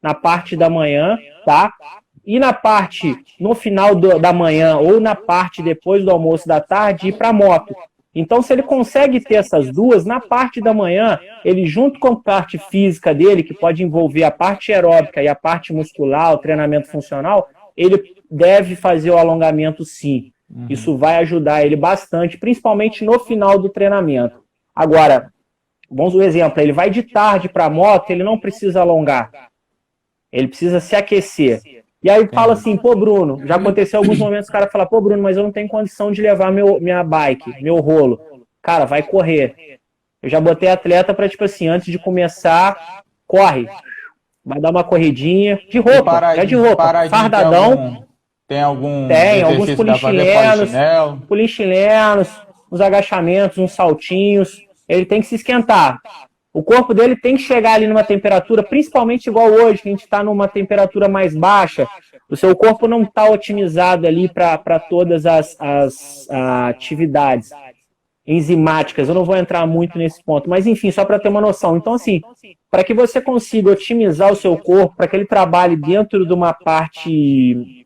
na parte da manhã, tá? E na parte, no final da manhã ou na parte depois do almoço da tarde, ir para a moto. Então, se ele consegue ter essas duas, na parte da manhã, ele junto com a parte física dele, que pode envolver a parte aeróbica e a parte muscular, o treinamento funcional, ele deve fazer o alongamento sim. Isso vai ajudar ele bastante, principalmente no final do treinamento. Agora, vamos um exemplo, ele vai de tarde para a moto, ele não precisa alongar. Ele precisa se aquecer. E aí fala assim, pô, Bruno, já aconteceu alguns momentos o cara fala, pô, Bruno, mas eu não tenho condição de levar minha bike, meu rolo. Cara, vai correr. Eu já botei atleta para, tipo assim, antes de começar, corre. Vai dar uma corridinha, de roupa, fardadão. Tem alguns polichilenos, uns agachamentos, uns saltinhos. Ele tem que se esquentar. O corpo dele tem que chegar ali numa temperatura, principalmente igual hoje, que a gente está numa temperatura mais baixa. O seu corpo não está otimizado ali para todas as atividades enzimáticas. Eu não vou entrar muito nesse ponto, mas enfim, só para ter uma noção. Então, assim, para que você consiga otimizar o seu corpo, para que ele trabalhe dentro de uma parte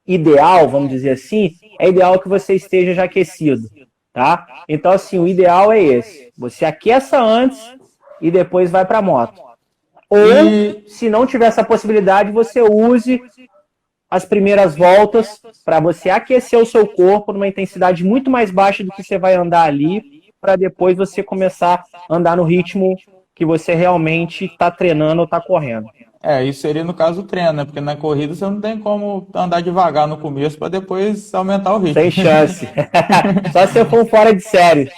ideal, vamos dizer assim, é ideal que você esteja já aquecido, tá? Então, assim, o ideal é esse. Você aqueça antes e depois vai para a moto. Ou, se não tiver essa possibilidade, você use as primeiras voltas para você aquecer o seu corpo numa intensidade muito mais baixa do que você vai andar ali, para depois você começar a andar no ritmo que você realmente está treinando ou está correndo. Isso seria no caso do treino, né? Porque na corrida você não tem como andar devagar no começo para depois aumentar o ritmo. Sem chance. Só se eu for fora de série.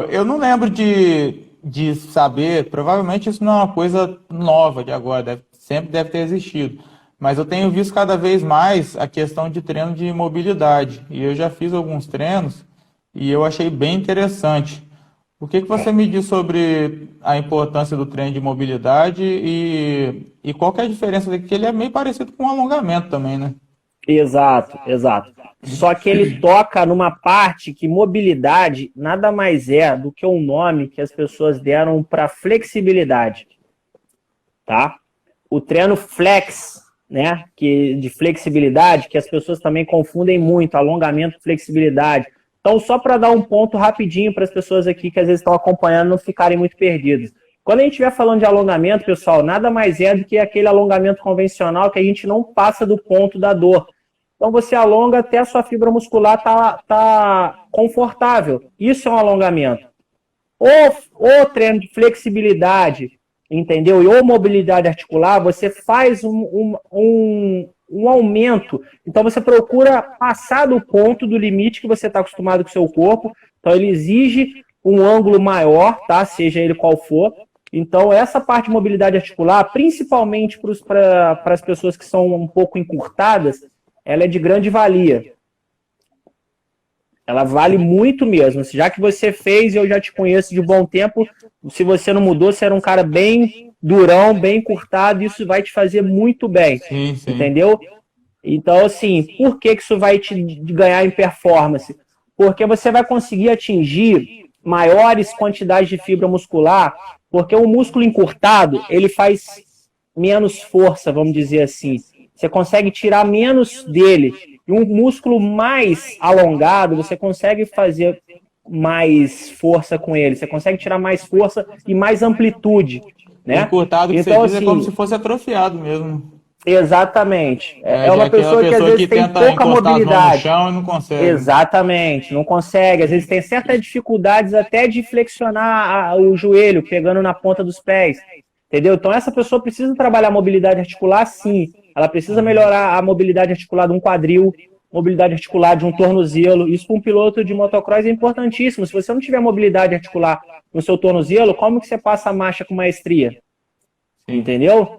Eu não lembro de saber, provavelmente isso não é uma coisa nova de agora, sempre deve ter existido. Mas eu tenho visto cada vez mais a questão de treino de mobilidade. E eu já fiz alguns treinos e eu achei bem interessante. O que você me diz sobre a importância do treino de mobilidade e qual que é a diferença dele? Porque ele é meio parecido com um alongamento também, né? Exato. Só que ele toca numa parte que mobilidade nada mais é do que um nome que as pessoas deram para flexibilidade, tá? O treino flex, né, de flexibilidade, que as pessoas também confundem muito, alongamento e flexibilidade. Então, só para dar um ponto rapidinho para as pessoas aqui que às vezes estão acompanhando não ficarem muito perdidas. Quando a gente estiver falando de alongamento, pessoal, nada mais é do que aquele alongamento convencional que a gente não passa do ponto da dor. Então, você alonga até a sua fibra muscular tá confortável. Isso é um alongamento. Ou treino de flexibilidade, entendeu? Ou mobilidade articular, você faz um aumento. Então você procura passar do ponto do limite que você está acostumado com o seu corpo. Então ele exige um ângulo maior, tá? Seja ele qual for. Então essa parte de mobilidade articular, principalmente para as pessoas que são um pouco encurtadas, ela é de grande valia. Ela vale muito mesmo. Já que você fez e eu já te conheço de bom tempo, se você não mudou, você era um cara bem durão, bem encurtado, isso vai te fazer muito bem. Sim, sim. Entendeu? Então, assim, por que isso vai te ganhar em performance? Porque você vai conseguir atingir maiores quantidades de fibra muscular, porque o músculo encurtado, ele faz menos força, vamos dizer assim. Você consegue tirar menos dele. E um músculo mais alongado, você consegue fazer mais força com ele. Você consegue tirar mais força e mais amplitude, né? Encurtado que então, você diz assim, é como se fosse atrofiado mesmo. Exatamente. É Já uma aquela pessoa que às vezes tem tenta pouca encostar as mãos no mobilidade. chão e não consegue. Exatamente, não consegue. Às vezes tem certas dificuldades até de flexionar o joelho, pegando na ponta dos pés. Entendeu? Então essa pessoa precisa trabalhar a mobilidade articular, sim. Ela precisa melhorar a mobilidade articular de um quadril, mobilidade articular de um tornozelo. Isso para um piloto de motocross é importantíssimo. Se você não tiver mobilidade articular no seu tornozelo, como que você passa a marcha com maestria? Entendeu?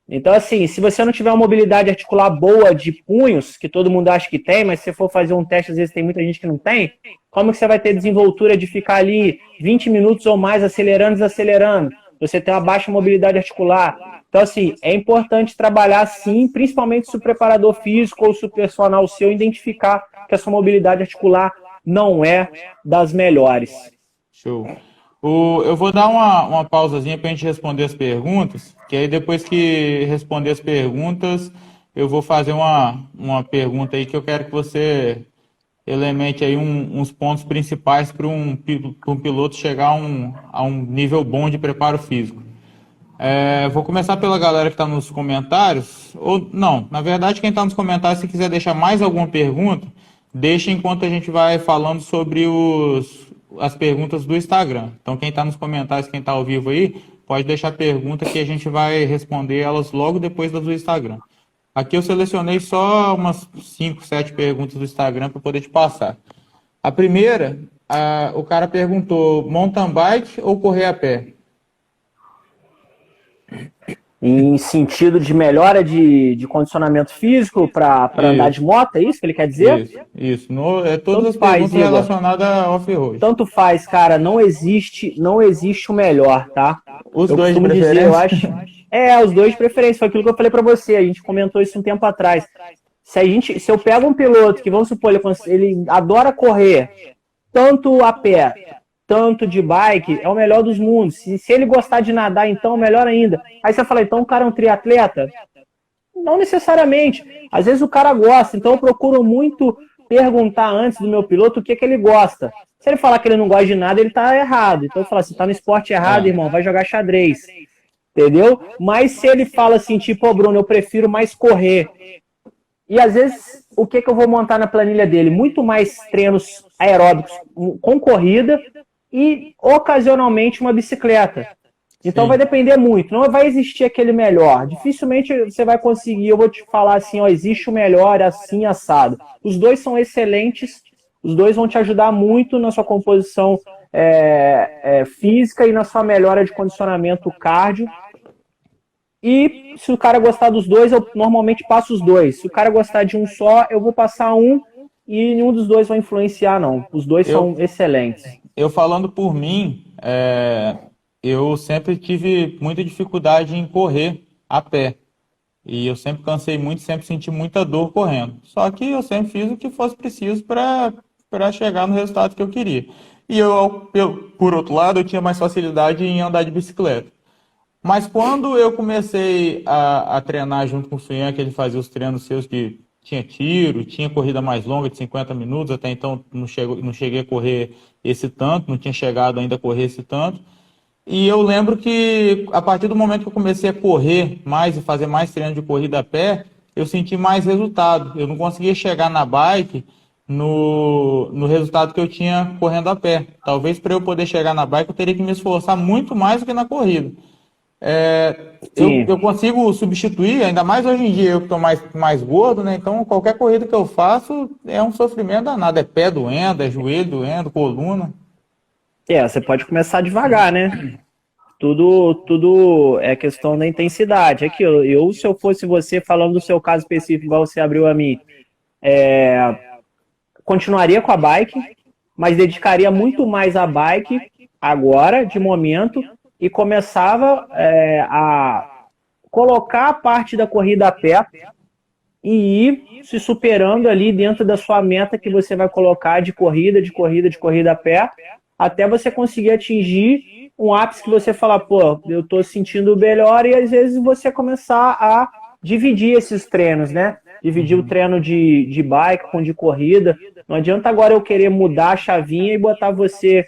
Então, assim, se você não tiver uma mobilidade articular boa de punhos, que todo mundo acha que tem, mas se você for fazer um teste, às vezes tem muita gente que não tem, como que você vai ter desenvoltura de ficar ali 20 minutos ou mais acelerando e desacelerando? Você tem uma baixa mobilidade articular. Então, assim, é importante trabalhar, sim, principalmente se o preparador físico ou se o personal seu identificar que a sua mobilidade articular não é das melhores. Show. Eu vou dar uma pausazinha para a gente responder as perguntas, que aí depois que responder as perguntas, eu vou fazer uma pergunta aí que eu quero que você elemente aí uns pontos principais para um piloto chegar a um nível bom de preparo físico. Vou começar pela galera que está nos comentários, ou não, na verdade quem está nos comentários, se quiser deixar mais alguma pergunta, deixa enquanto a gente vai falando sobre as perguntas do Instagram. Então quem está nos comentários, quem está ao vivo aí, pode deixar pergunta que a gente vai responder elas logo depois das do Instagram. Aqui eu selecionei só umas 5, 7 perguntas do Instagram para poder te passar. A primeira, o cara perguntou, mountain bike ou correr a pé? Em sentido de melhora de condicionamento físico para andar de moto, é isso que ele quer dizer? Isso. Todas Tanto as faz, perguntas Igor. relacionadas a off-road. Tanto faz, cara, não existe o melhor, tá? Os eu dois de costumo dizer, preferência? eu acho. Os dois de preferência, foi aquilo que eu falei para você, a gente comentou isso um tempo atrás. Se eu pego um piloto que, vamos supor, ele adora correr, tanto a pé, tanto de bike, é o melhor dos mundos. Se ele gostar de nadar, então, melhor ainda. Aí você fala, então o cara é um triatleta? Não necessariamente. Às vezes o cara gosta, então eu procuro muito perguntar antes do meu piloto o que ele gosta. Se ele falar que ele não gosta de nada, ele tá errado. Então eu falo assim, tá no esporte errado, irmão, vai jogar xadrez. Entendeu? Mas se ele fala assim, tipo, Bruno, eu prefiro mais correr. E às vezes, o que eu vou montar na planilha dele? Muito mais treinos aeróbicos com corrida e ocasionalmente uma bicicleta. Então vai depender muito, não vai existir aquele melhor. Dificilmente você vai conseguir, eu vou te falar assim, existe o melhor, assim, assado. Os dois são excelentes, os dois vão te ajudar muito na sua composição física e na sua melhora de condicionamento cardio. E se o cara gostar dos dois, eu normalmente passo os dois. Se o cara gostar de um só, eu vou passar um e nenhum dos dois vai influenciar, não. Os dois são excelentes. Eu falando por mim, eu sempre tive muita dificuldade em correr a pé. E eu sempre cansei muito, sempre senti muita dor correndo. Só que eu sempre fiz o que fosse preciso para chegar no resultado que eu queria. E por outro lado, eu tinha mais facilidade em andar de bicicleta. Mas quando eu comecei a treinar junto com o Suyan, que ele fazia os treinos seus que tinha tiro, tinha corrida mais longa de 50 minutos, até então não cheguei a correr esse tanto, não tinha chegado ainda a correr esse tanto. E eu lembro que a partir do momento que eu comecei a correr mais e fazer mais treino de corrida a pé, eu senti mais resultado. Eu não conseguia chegar na bike no resultado que eu tinha correndo a pé. Talvez para eu poder chegar na bike eu teria que me esforçar muito mais do que na corrida. Eu consigo substituir, ainda mais hoje em dia eu que estou mais gordo, né? Então qualquer corrida que eu faço é um sofrimento danado. É pé doendo, é joelho doendo, coluna. Você pode começar devagar, né? Tudo é questão da intensidade. Aquilo, se eu fosse você, falando do seu caso específico, igual você abriu a mim, continuaria com a bike, mas dedicaria muito mais à bike agora, de momento, e começava a colocar a parte da corrida a pé e ir se superando ali dentro da sua meta que você vai colocar de corrida a pé, até você conseguir atingir um ápice que você fala, pô, eu tô sentindo melhor, e às vezes você começar a dividir esses treinos, né? Dividir o treino de bike com de corrida. Não adianta agora eu querer mudar a chavinha e botar você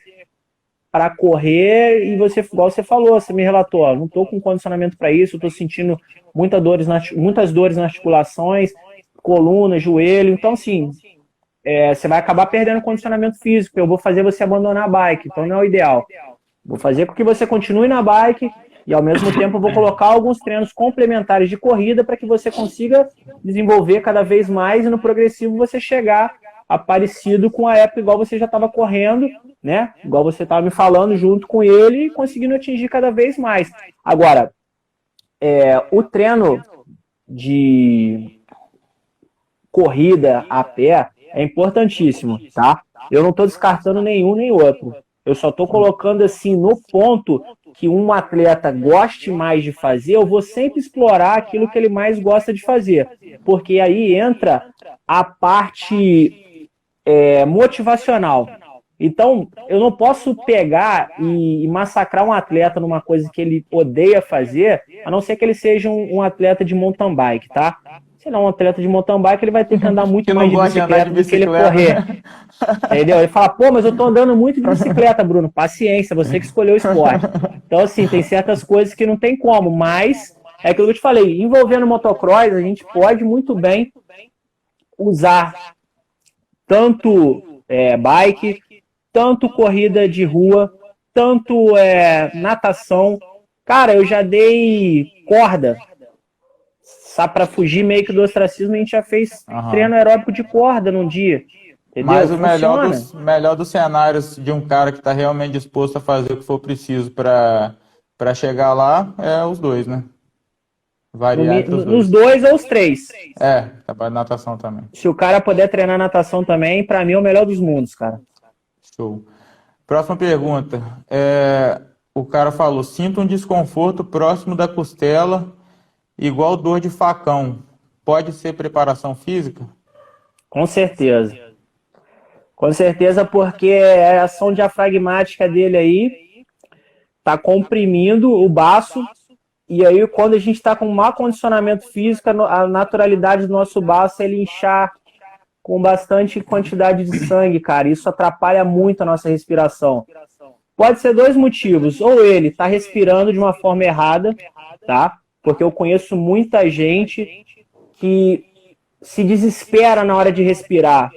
para correr e você, igual você falou, você me relatou, ó, não tô com condicionamento para isso, eu tô sentindo muitas dores nas articulações, coluna, joelho, então assim, você vai acabar perdendo condicionamento físico, eu vou fazer você abandonar a bike, então não é o ideal. Vou fazer com que você continue na bike e, ao mesmo tempo, eu vou colocar alguns treinos complementares de corrida para que você consiga desenvolver cada vez mais e, no progressivo, você chegar a parecido com a época igual você já estava correndo, né? Igual você estava me falando junto com ele e conseguindo atingir cada vez mais. Agora, o treino de corrida a pé é importantíssimo, tá? Eu não estou descartando nenhum nem outro. Eu só estou colocando assim no ponto que um atleta goste mais de fazer, eu vou sempre explorar aquilo que ele mais gosta de fazer. Porque aí entra a parte motivacional. Então, eu não posso pegar e massacrar um atleta numa coisa que ele odeia fazer, a não ser que ele seja um atleta de mountain bike, tá? Se não, um atleta de mountain bike, ele vai ter que andar muito mais de bicicleta do que ele correr. Entendeu? Ele fala, pô, mas eu tô andando muito de bicicleta, Bruno. Paciência, você que escolheu o esporte. Então, assim, tem certas coisas que não tem como, mas é aquilo que eu te falei, envolvendo motocross, a gente pode muito bem usar tanto bike, tanto corrida de rua, tanto natação. Cara, eu já dei corda. Sabe, para fugir meio que do ostracismo, a gente já fez treino aeróbico de corda num dia. Entendeu? Mas o melhor dos cenários de um cara que está realmente disposto a fazer o que for preciso para chegar lá é os dois, né? Variar entre os dois. Nos dois ou os três. Trabalho de natação também. Se o cara puder treinar natação também, para mim é o melhor dos mundos, cara. Show. Próxima pergunta. O cara falou, sinto um desconforto próximo da costela, igual dor de facão. Pode ser preparação física? Com certeza. Com certeza, porque a ação diafragmática dele aí tá comprimindo o baço, e aí quando a gente está com mau condicionamento físico, a naturalidade do nosso baço é ele inchar com bastante quantidade de sangue, cara. Isso atrapalha muito a nossa respiração. Pode ser dois motivos. Ou ele tá respirando de uma forma errada, tá? Porque eu conheço muita gente que se desespera na hora de respirar.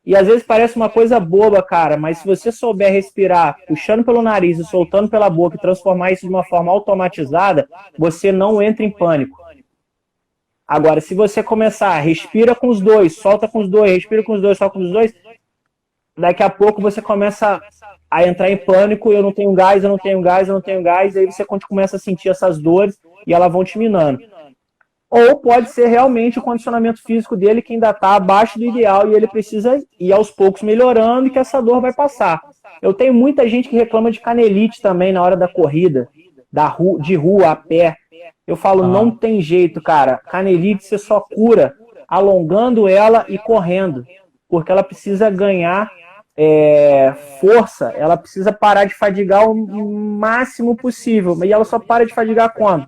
E às vezes parece uma coisa boba, cara, mas se você souber respirar, puxando pelo nariz e soltando pela boca e transformar isso de uma forma automatizada, você não entra em pânico. Agora, se você começar, respira com os dois, solta com os dois, respira com os dois, solta com os dois, daqui a pouco você começa a entrar em pânico, eu não tenho gás, eu não tenho gás, eu não tenho gás, aí você começa a sentir essas dores e elas vão te minando. Ou pode ser realmente o condicionamento físico dele que ainda está abaixo do ideal e ele precisa ir aos poucos melhorando e que essa dor vai passar. Eu tenho muita gente que reclama de canelite também na hora da corrida, de rua, a pé. Eu falo, não tem jeito, cara. Canelite você só cura alongando ela e correndo, porque ela precisa ganhar força, ela precisa parar de fadigar o máximo possível. E ela só para de fadigar quando?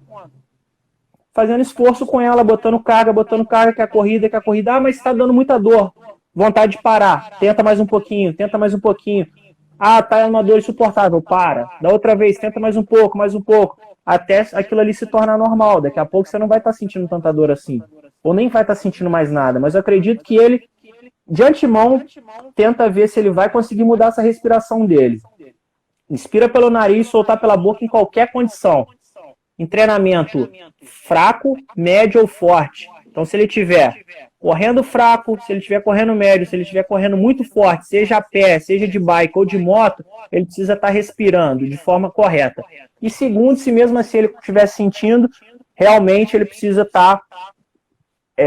Fazendo esforço com ela, botando carga, que é a corrida, mas está dando muita dor, vontade de parar, tenta mais um pouquinho, tá uma dor insuportável, para, da outra vez, tenta mais um pouco, até aquilo ali se tornar normal, daqui a pouco você não vai estar sentindo tanta dor assim, ou nem vai estar sentindo mais nada, mas eu acredito que ele, de antemão, tenta ver se ele vai conseguir mudar essa respiração dele, inspira pelo nariz, soltar pela boca em qualquer condição. em treinamento fraco, médio ou forte. Então, se ele tiver correndo fraco, se ele estiver correndo médio, se ele estiver correndo muito forte, seja a pé, seja de bike ou de moto, ele precisa estar respirando de forma correta. E segundo, se mesmo assim ele estiver sentindo, realmente ele precisa estar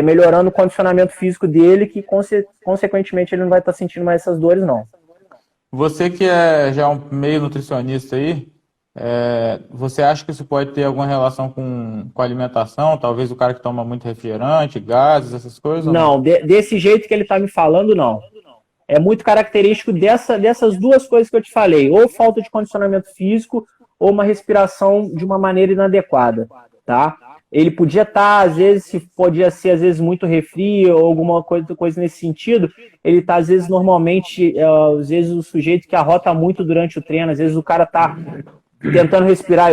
melhorando o condicionamento físico dele, que consequentemente ele não vai estar sentindo mais essas dores, não. Você que é já um meio nutricionista aí, você acha que isso pode ter alguma relação com a alimentação? Talvez o cara que toma muito refrigerante, gases, essas coisas? Não, desse jeito que ele está me falando, não. É muito característico dessas duas coisas que eu te falei, ou falta de condicionamento físico, ou uma respiração de uma maneira inadequada, tá? Ele podia estar, às vezes, podia ser, às vezes, muito refri ou alguma coisa nesse sentido. Ele está, às vezes, normalmente, às vezes, o sujeito que arrota muito durante o treino, às vezes o cara está tentando respirar,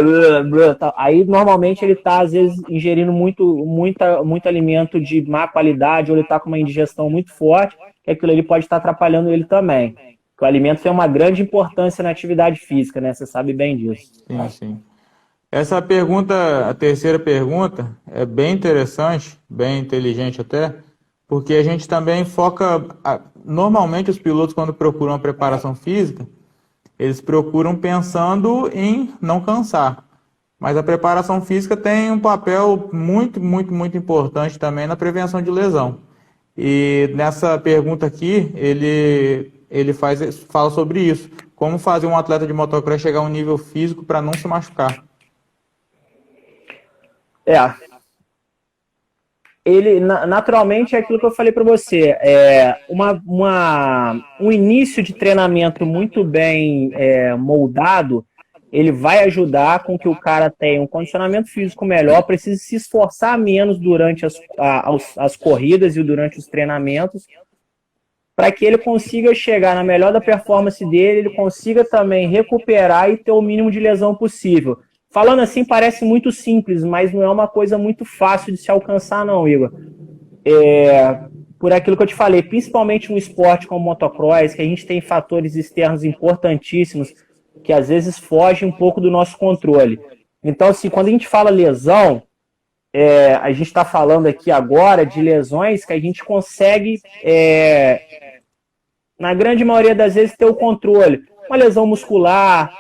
aí normalmente ele está, às vezes, ingerindo muito alimento de má qualidade, ou ele está com uma indigestão muito forte, que aquilo ali pode estar atrapalhando ele também. Porque o alimento tem uma grande importância na atividade física, né? Você sabe bem disso. Sim, sim. Essa pergunta, a terceira pergunta, é bem interessante, bem inteligente até, porque a gente também foca, normalmente os pilotos quando procuram uma preparação física, eles procuram pensando em não cansar. Mas a preparação física tem um papel muito, muito, muito importante também na prevenção de lesão. E nessa pergunta aqui, ele fala sobre isso. Como fazer um atleta de motocross chegar a um nível físico para não se machucar? Ele naturalmente é aquilo que eu falei para você, um início de treinamento muito bem moldado, ele vai ajudar com que o cara tenha um condicionamento físico melhor, precise se esforçar menos durante as corridas e durante os treinamentos, para que ele consiga chegar na melhor da performance dele, ele consiga também recuperar e ter o mínimo de lesão possível. Falando assim parece muito simples, mas não é uma coisa muito fácil de se alcançar não, Igor. Por aquilo que eu te falei, principalmente um esporte como o motocross, que a gente tem fatores externos importantíssimos, que às vezes fogem um pouco do nosso controle. Então, assim, quando a gente fala lesão, a gente está falando aqui agora de lesões que a gente consegue, na grande maioria das vezes, ter o controle. Uma lesão muscular,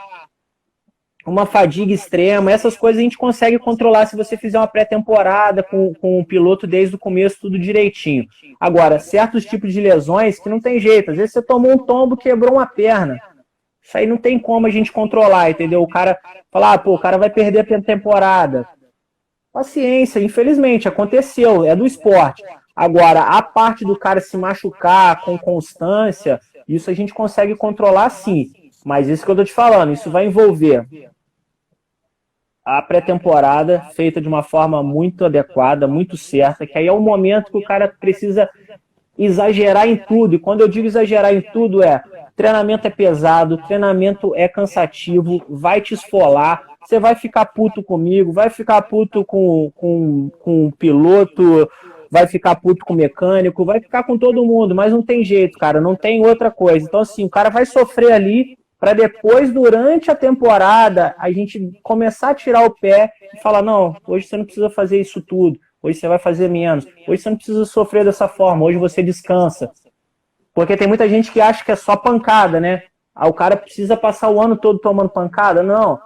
uma fadiga extrema, essas coisas a gente consegue controlar se você fizer uma pré-temporada com o piloto desde o começo, tudo direitinho. Agora, certos tipos de lesões que não tem jeito, às vezes você tomou um tombo, quebrou uma perna, isso aí não tem como a gente controlar, entendeu? O cara fala, o cara vai perder a pré-temporada. Paciência, infelizmente, aconteceu, é do esporte. Agora, a parte do cara se machucar com constância, isso a gente consegue controlar sim. Mas isso que eu tô te falando, isso vai envolver a pré-temporada feita de uma forma muito adequada, muito certa, que aí é o momento que o cara precisa exagerar em tudo. E quando eu digo exagerar em tudo treinamento é pesado, treinamento é cansativo, vai te esfolar, você vai ficar puto comigo, vai ficar puto com o piloto, vai ficar puto com o mecânico, vai ficar com todo mundo, mas não tem jeito, cara, não tem outra coisa. Então, assim, o cara vai sofrer ali para depois, durante a temporada, a gente começar a tirar o pé e falar, não, hoje você não precisa fazer isso tudo, hoje você vai fazer menos, hoje você não precisa sofrer dessa forma, hoje você descansa. Porque tem muita gente que acha que é só pancada, né? O cara precisa passar o ano todo tomando pancada, não.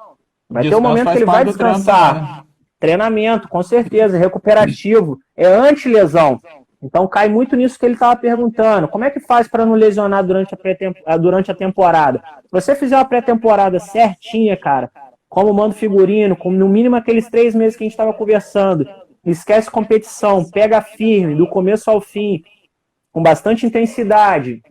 Vai ter um momento que ele vai descansar. Né? Treinamento, com certeza, recuperativo, é anti-lesão. Então cai muito nisso que ele estava perguntando. Como é que faz para não lesionar durante a temporada? Se você fizer uma pré-temporada certinha, cara, como mando figurino, como no mínimo aqueles 3 meses que a gente estava conversando, esquece competição, pega firme, do começo ao fim, com bastante intensidade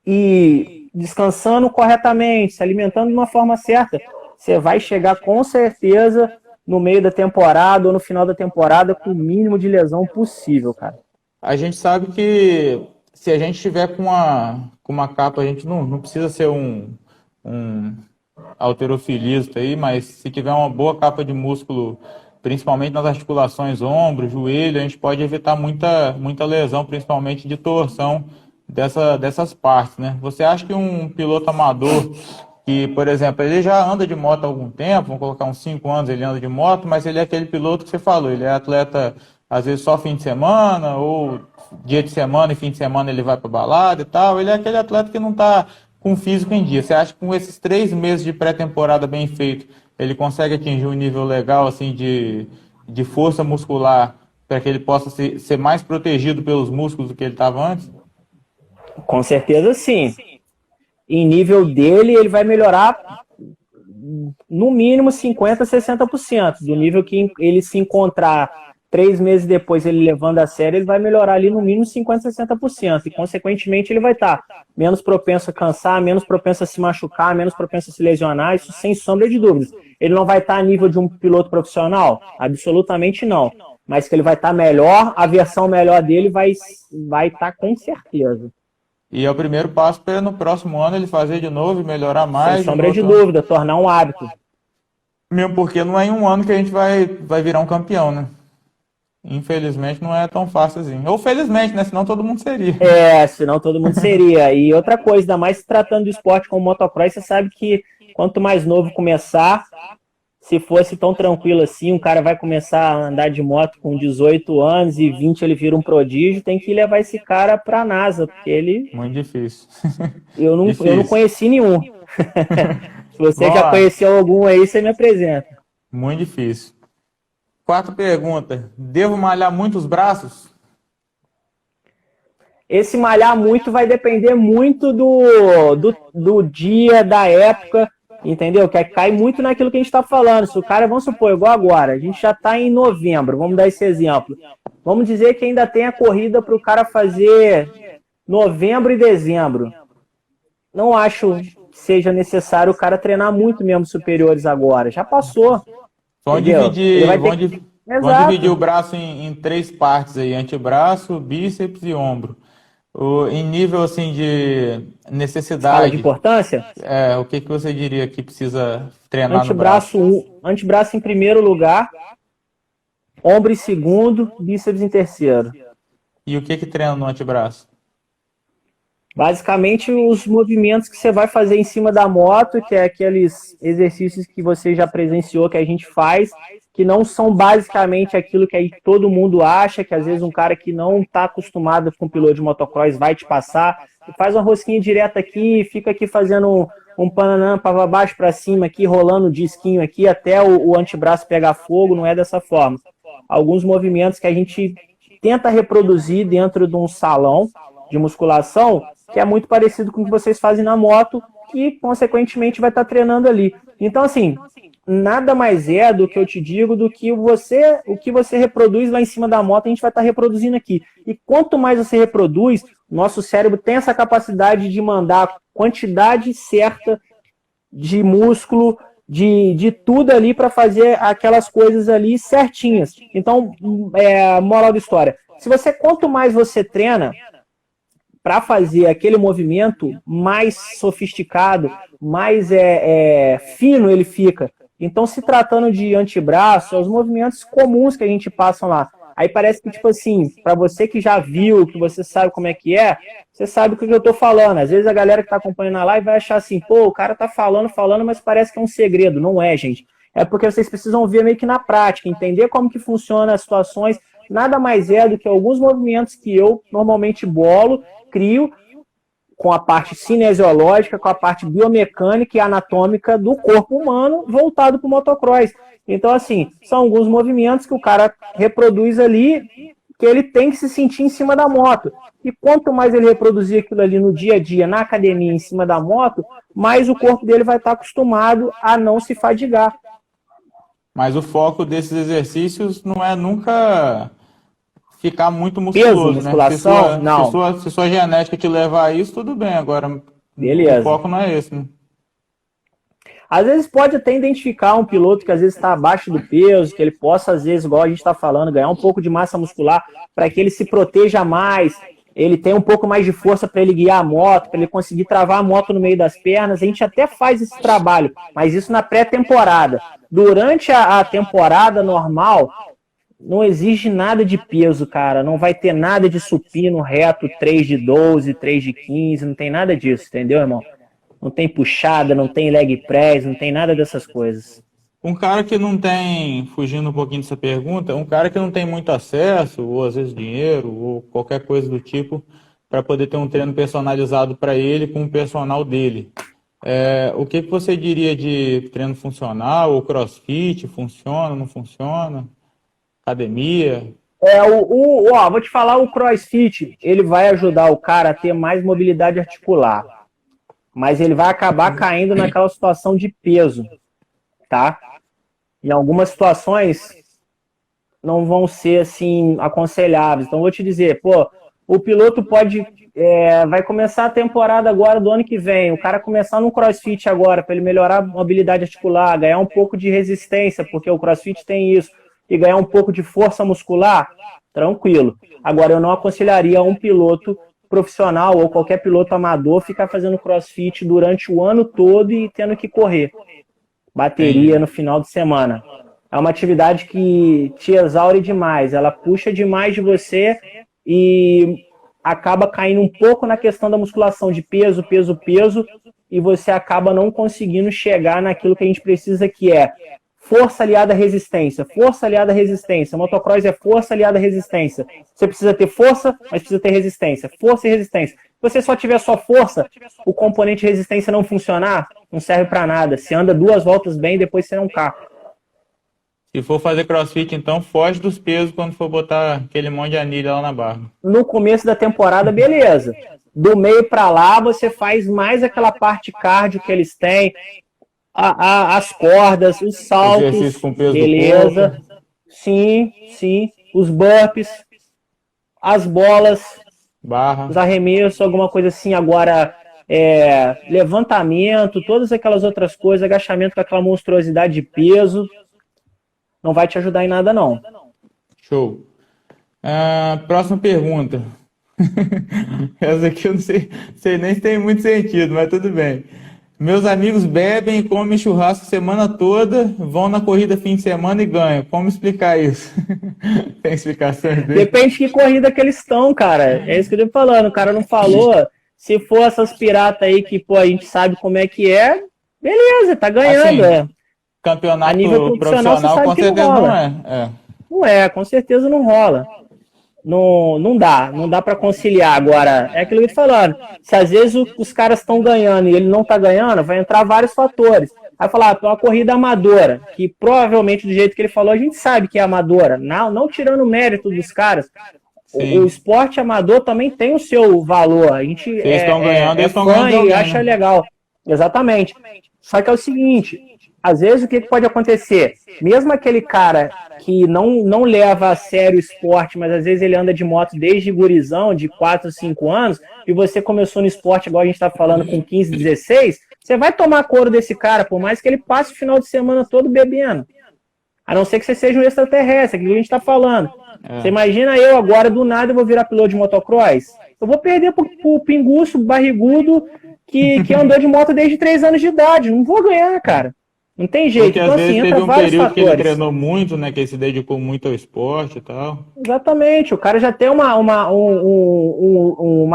e descansando corretamente, se alimentando de uma forma certa, você vai chegar com certeza no meio da temporada ou no final da temporada com o mínimo de lesão possível, cara. A gente sabe que se a gente tiver com uma capa, a gente não precisa ser um halterofilista aí, mas se tiver uma boa capa de músculo, principalmente nas articulações, ombro, joelho, a gente pode evitar muita lesão, principalmente de torção dessas partes, né? Você acha que um piloto amador que, por exemplo, ele já anda de moto há algum tempo, vamos colocar uns 5 anos ele anda de moto, mas ele é aquele piloto que você falou, ele é atleta, às vezes só fim de semana, ou dia de semana e fim de semana ele vai para balada e tal, ele é aquele atleta que não está com o físico em dia. Você acha que com esses 3 meses de pré-temporada bem feito, ele consegue atingir um nível legal, assim, de força muscular, para que ele possa ser mais protegido pelos músculos do que ele estava antes? Com certeza sim. Em nível dele, ele vai melhorar no mínimo 50% a 60%. Do nível que ele se encontrar 3 meses depois, ele levando a sério, ele vai melhorar ali no mínimo 50% a 60%. E, consequentemente, ele vai estar menos propenso a cansar, menos propenso a se machucar, menos propenso a se lesionar, isso sem sombra de dúvidas. Ele não vai estar a nível de um piloto profissional? Absolutamente não. Mas que ele vai estar melhor, a versão melhor dele vai estar com certeza. E é o primeiro passo para no próximo ano ele fazer de novo e melhorar mais. Sem sombra de dúvida, tornar um hábito. Mesmo porque não é em um ano que a gente vai virar um campeão, né? Infelizmente não é tão fácil assim. Ou felizmente, né? Senão todo mundo seria. Senão todo mundo seria. E outra coisa, ainda mais se tratando do esporte como motocross, você sabe que quanto mais novo começar, se fosse tão tranquilo assim, um cara vai começar a andar de moto com 18 anos e 20 ele vira um prodígio, tem que levar esse cara pra NASA, porque ele... Muito difícil. Eu não conheci nenhum. Se você já conheceu algum aí, você me apresenta. Muito difícil. 4 perguntas. Devo malhar muito os braços? Esse malhar muito vai depender muito do dia, da época, entendeu? Que cai muito naquilo que a gente está falando. Se o cara, vamos supor, igual agora, a gente já está em novembro, vamos dar esse exemplo. Vamos dizer que ainda tem a corrida para o cara fazer novembro e dezembro. Não acho que seja necessário o cara treinar muito mesmo superiores agora. Já passou. Vamos dividir o braço em 3 partes aí, antebraço, bíceps e ombro. Em nível assim de necessidade. Fala de importância? O que você diria que precisa treinar no braço? Antebraço em primeiro lugar, ombro em segundo, bíceps em terceiro. E o que treina no antebraço? Basicamente os movimentos que você vai fazer em cima da moto, que é aqueles exercícios que você já presenciou, que a gente faz, que não são basicamente aquilo que aí todo mundo acha, que às vezes um cara que não está acostumado com piloto de motocross vai te passar, faz uma rosquinha direta aqui, fica aqui fazendo um pananã para baixo, para cima aqui, rolando o disquinho aqui, até o antebraço pegar fogo, não é dessa forma. Alguns movimentos que a gente tenta reproduzir dentro de um salão de musculação, que é muito parecido com o que vocês fazem na moto, e consequentemente vai estar treinando ali. Então, assim, nada mais é do que eu te digo do que o que você reproduz lá em cima da moto, a gente vai estar reproduzindo aqui. E quanto mais você reproduz, nosso cérebro tem essa capacidade de mandar a quantidade certa de músculo, de tudo ali para fazer aquelas coisas ali certinhas. Então, moral da história, quanto mais você treina para fazer aquele movimento mais sofisticado, mais fino ele fica. Então, se tratando de antebraço, os movimentos comuns que a gente passa lá. Aí parece que, tipo assim, para você que já viu, que você sabe como é que é, você sabe o que eu tô falando. Às vezes a galera que tá acompanhando a live vai achar assim, pô, o cara tá falando, mas parece que é um segredo. Não é, gente. É porque vocês precisam ver meio que na prática, entender como que funciona as situações. Nada mais é do que alguns movimentos que eu normalmente crio com a parte cinesiológica, com a parte biomecânica e anatômica do corpo humano voltado para o motocross. Então, assim, são alguns movimentos que o cara reproduz ali, que ele tem que se sentir em cima da moto. E quanto mais ele reproduzir aquilo ali no dia a dia, na academia, em cima da moto, mais o corpo dele vai estar acostumado a não se fadigar. Mas o foco desses exercícios não é nunca ficar muito musculoso, musculação, né? Se sua genética te levar a isso, tudo bem. Agora, beleza. O foco não é esse, né? Às vezes pode até identificar um piloto que às vezes está abaixo do peso, que ele possa, às vezes, igual a gente está falando, ganhar um pouco de massa muscular para que ele se proteja mais, ele tenha um pouco mais de força para ele guiar a moto, para ele conseguir travar a moto no meio das pernas. A gente até faz esse trabalho, mas isso na pré-temporada. Durante a temporada normal, não exige nada de peso, cara. Não vai ter nada de supino reto, 3 de 12, 3 de 15, não tem nada disso, entendeu, irmão? não tem puxada, não tem leg press, não tem nada dessas coisas. Um cara que não tem, fugindo um pouquinho dessa pergunta, um cara que não tem muito acesso, ou às vezes dinheiro, ou qualquer coisa do tipo, para poder ter um treino personalizado para ele com o personal dele. O que você diria de treino funcional, ou CrossFit, funciona, não funciona? Academia? Vou te falar, o CrossFit, ele vai ajudar o cara a ter mais mobilidade articular, mas ele vai acabar caindo naquela situação de peso, tá? Em algumas situações não vão ser assim aconselháveis. Então vou te dizer, o piloto vai começar a temporada agora do ano que vem, o cara começar no CrossFit agora para ele melhorar a mobilidade articular, ganhar um pouco de resistência, porque o CrossFit tem isso, e ganhar um pouco de força muscular, tranquilo. Agora eu não aconselharia um piloto profissional ou qualquer piloto amador ficar fazendo CrossFit durante o ano todo e tendo que correr bateria no final de semana. É uma atividade que te exaure demais, ela puxa demais de você e acaba caindo um pouco na questão da musculação de peso, peso, peso, e você acaba não conseguindo chegar naquilo que a gente precisa, que é força aliada à resistência. Força aliada à resistência. Motocross é força aliada à resistência. Você precisa ter força, mas precisa ter resistência. Força e resistência. Se você só tiver só força, o componente de resistência não funcionar, não serve para nada. Você anda 2 voltas bem, depois você não cai. Se for fazer CrossFit, então foge dos pesos quando for botar aquele monte de anilha lá na barra. No começo da temporada, beleza. Do meio para lá, você faz mais aquela parte cardio que eles têm, as cordas, os saltos, exercício com peso beleza. do corpo. Sim, sim. Os burpees, as bolas, barra, os arremessos, alguma coisa assim. Agora, levantamento, todas aquelas outras coisas, agachamento com aquela monstruosidade de peso, não vai te ajudar em nada, não. Show. Próxima pergunta. Essa aqui eu não sei nem se tem muito sentido, mas tudo bem. Meus amigos bebem e comem churrasco semana toda, vão na corrida fim de semana e ganham. Como explicar isso? Tem explicações dele? Depende de que corrida que eles estão, cara. É isso que eu tô falando. O cara não falou. Se for essas piratas aí que, a gente sabe como é que é, beleza, tá ganhando. Assim, campeonato a nível profissional com certeza não é. Não é, com certeza não rola. Não dá para conciliar. Agora, é aquilo que eu tô falando. Se às vezes os caras estão ganhando e ele não tá ganhando, vai entrar vários fatores. Vai falar, uma corrida amadora, que provavelmente do jeito que ele falou, a gente sabe que é amadora. Não tirando o mérito dos caras. O esporte amador também tem o seu valor. A gente estão ganhando, eles estão fã ganhando e acha legal. Exatamente. Só que é o seguinte, às vezes o que pode acontecer? Mesmo aquele cara que não leva a sério o esporte, mas às vezes ele anda de moto desde gurizão, de 4, 5 anos, e você começou no esporte, agora a gente está falando com 15, 16, você vai tomar couro desse cara, por mais que ele passe o final de semana todo bebendo. A não ser que você seja um extraterrestre, aquilo que a gente está falando. Você imagina eu agora, do nada, eu vou virar piloto de motocross? Eu vou perder pro pinguço, barrigudo, que andou de moto desde 3 anos de idade. Não vou ganhar, cara. Não tem jeito. Porque então, às vezes entra teve um vários período fatores. que ele treinou muito, né? Que ele se dedicou muito ao esporte e tal. Exatamente. O cara já tem uma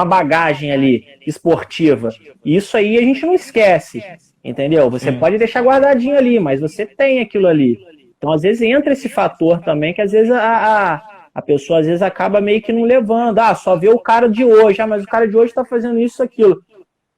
bagagem ali esportiva. Isso aí a gente não esquece. Entendeu? Você pode deixar guardadinho ali, mas você tem aquilo ali. Então, às vezes, entra esse fator também, que às vezes a pessoa às vezes acaba meio que não levando. Só vê o cara de hoje. Mas o cara de hoje está fazendo isso, aquilo.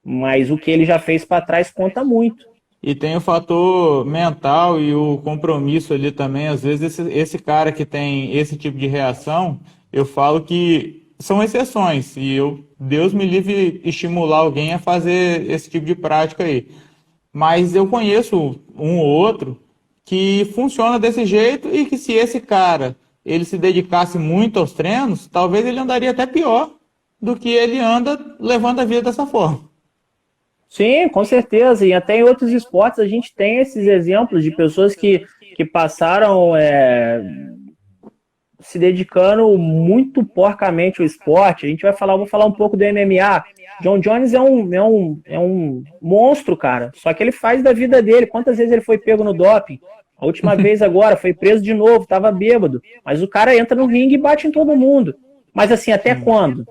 Mas o que ele já fez para trás conta muito. E tem o fator mental e o compromisso ali também. Às vezes esse cara que tem esse tipo de reação, eu falo que são exceções. E Deus me livre estimular alguém a fazer esse tipo de prática aí. Mas eu conheço um ou outro que funciona desse jeito e que se esse cara ele se dedicasse muito aos treinos, talvez ele andaria até pior do que ele anda levando a vida dessa forma. Sim, com certeza. E até em outros esportes a gente tem esses exemplos de pessoas que passaram se dedicando muito porcamente ao esporte. Vou falar um pouco do MMA. John Jones é um monstro, cara. Só que ele faz da vida dele. Quantas vezes ele foi pego no doping? A última vez agora, foi preso de novo, tava bêbado. Mas o cara entra no ringue e bate em todo mundo. Mas assim, até quando?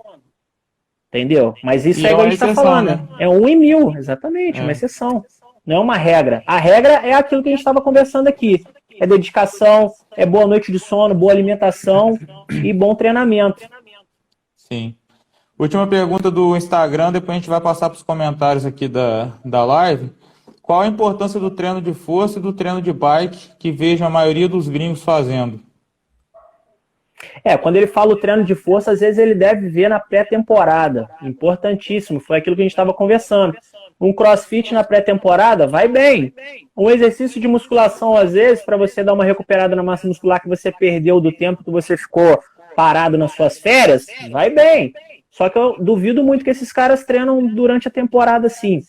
entendeu? Mas isso E é é igual a uma gente está exceção, falando, né? né? É 1 em 1000, exatamente, uma É. exceção. Não é uma regra. A regra é aquilo que a gente estava conversando aqui. É dedicação, é boa noite de sono, boa alimentação e bom treinamento. Sim. Última pergunta do Instagram, depois a gente vai passar para os comentários aqui da live. Qual a importância do treino de força e do treino de bike que vejo a maioria dos gringos fazendo? Quando ele fala o treino de força, às vezes ele deve ver na pré-temporada. Importantíssimo, foi aquilo que a gente estava conversando. Um crossfit na pré-temporada vai bem. Um exercício de musculação, às vezes, para você dar uma recuperada na massa muscular que você perdeu do tempo que você ficou parado nas suas férias, vai bem. Só que eu duvido muito que esses caras treinam durante a temporada assim.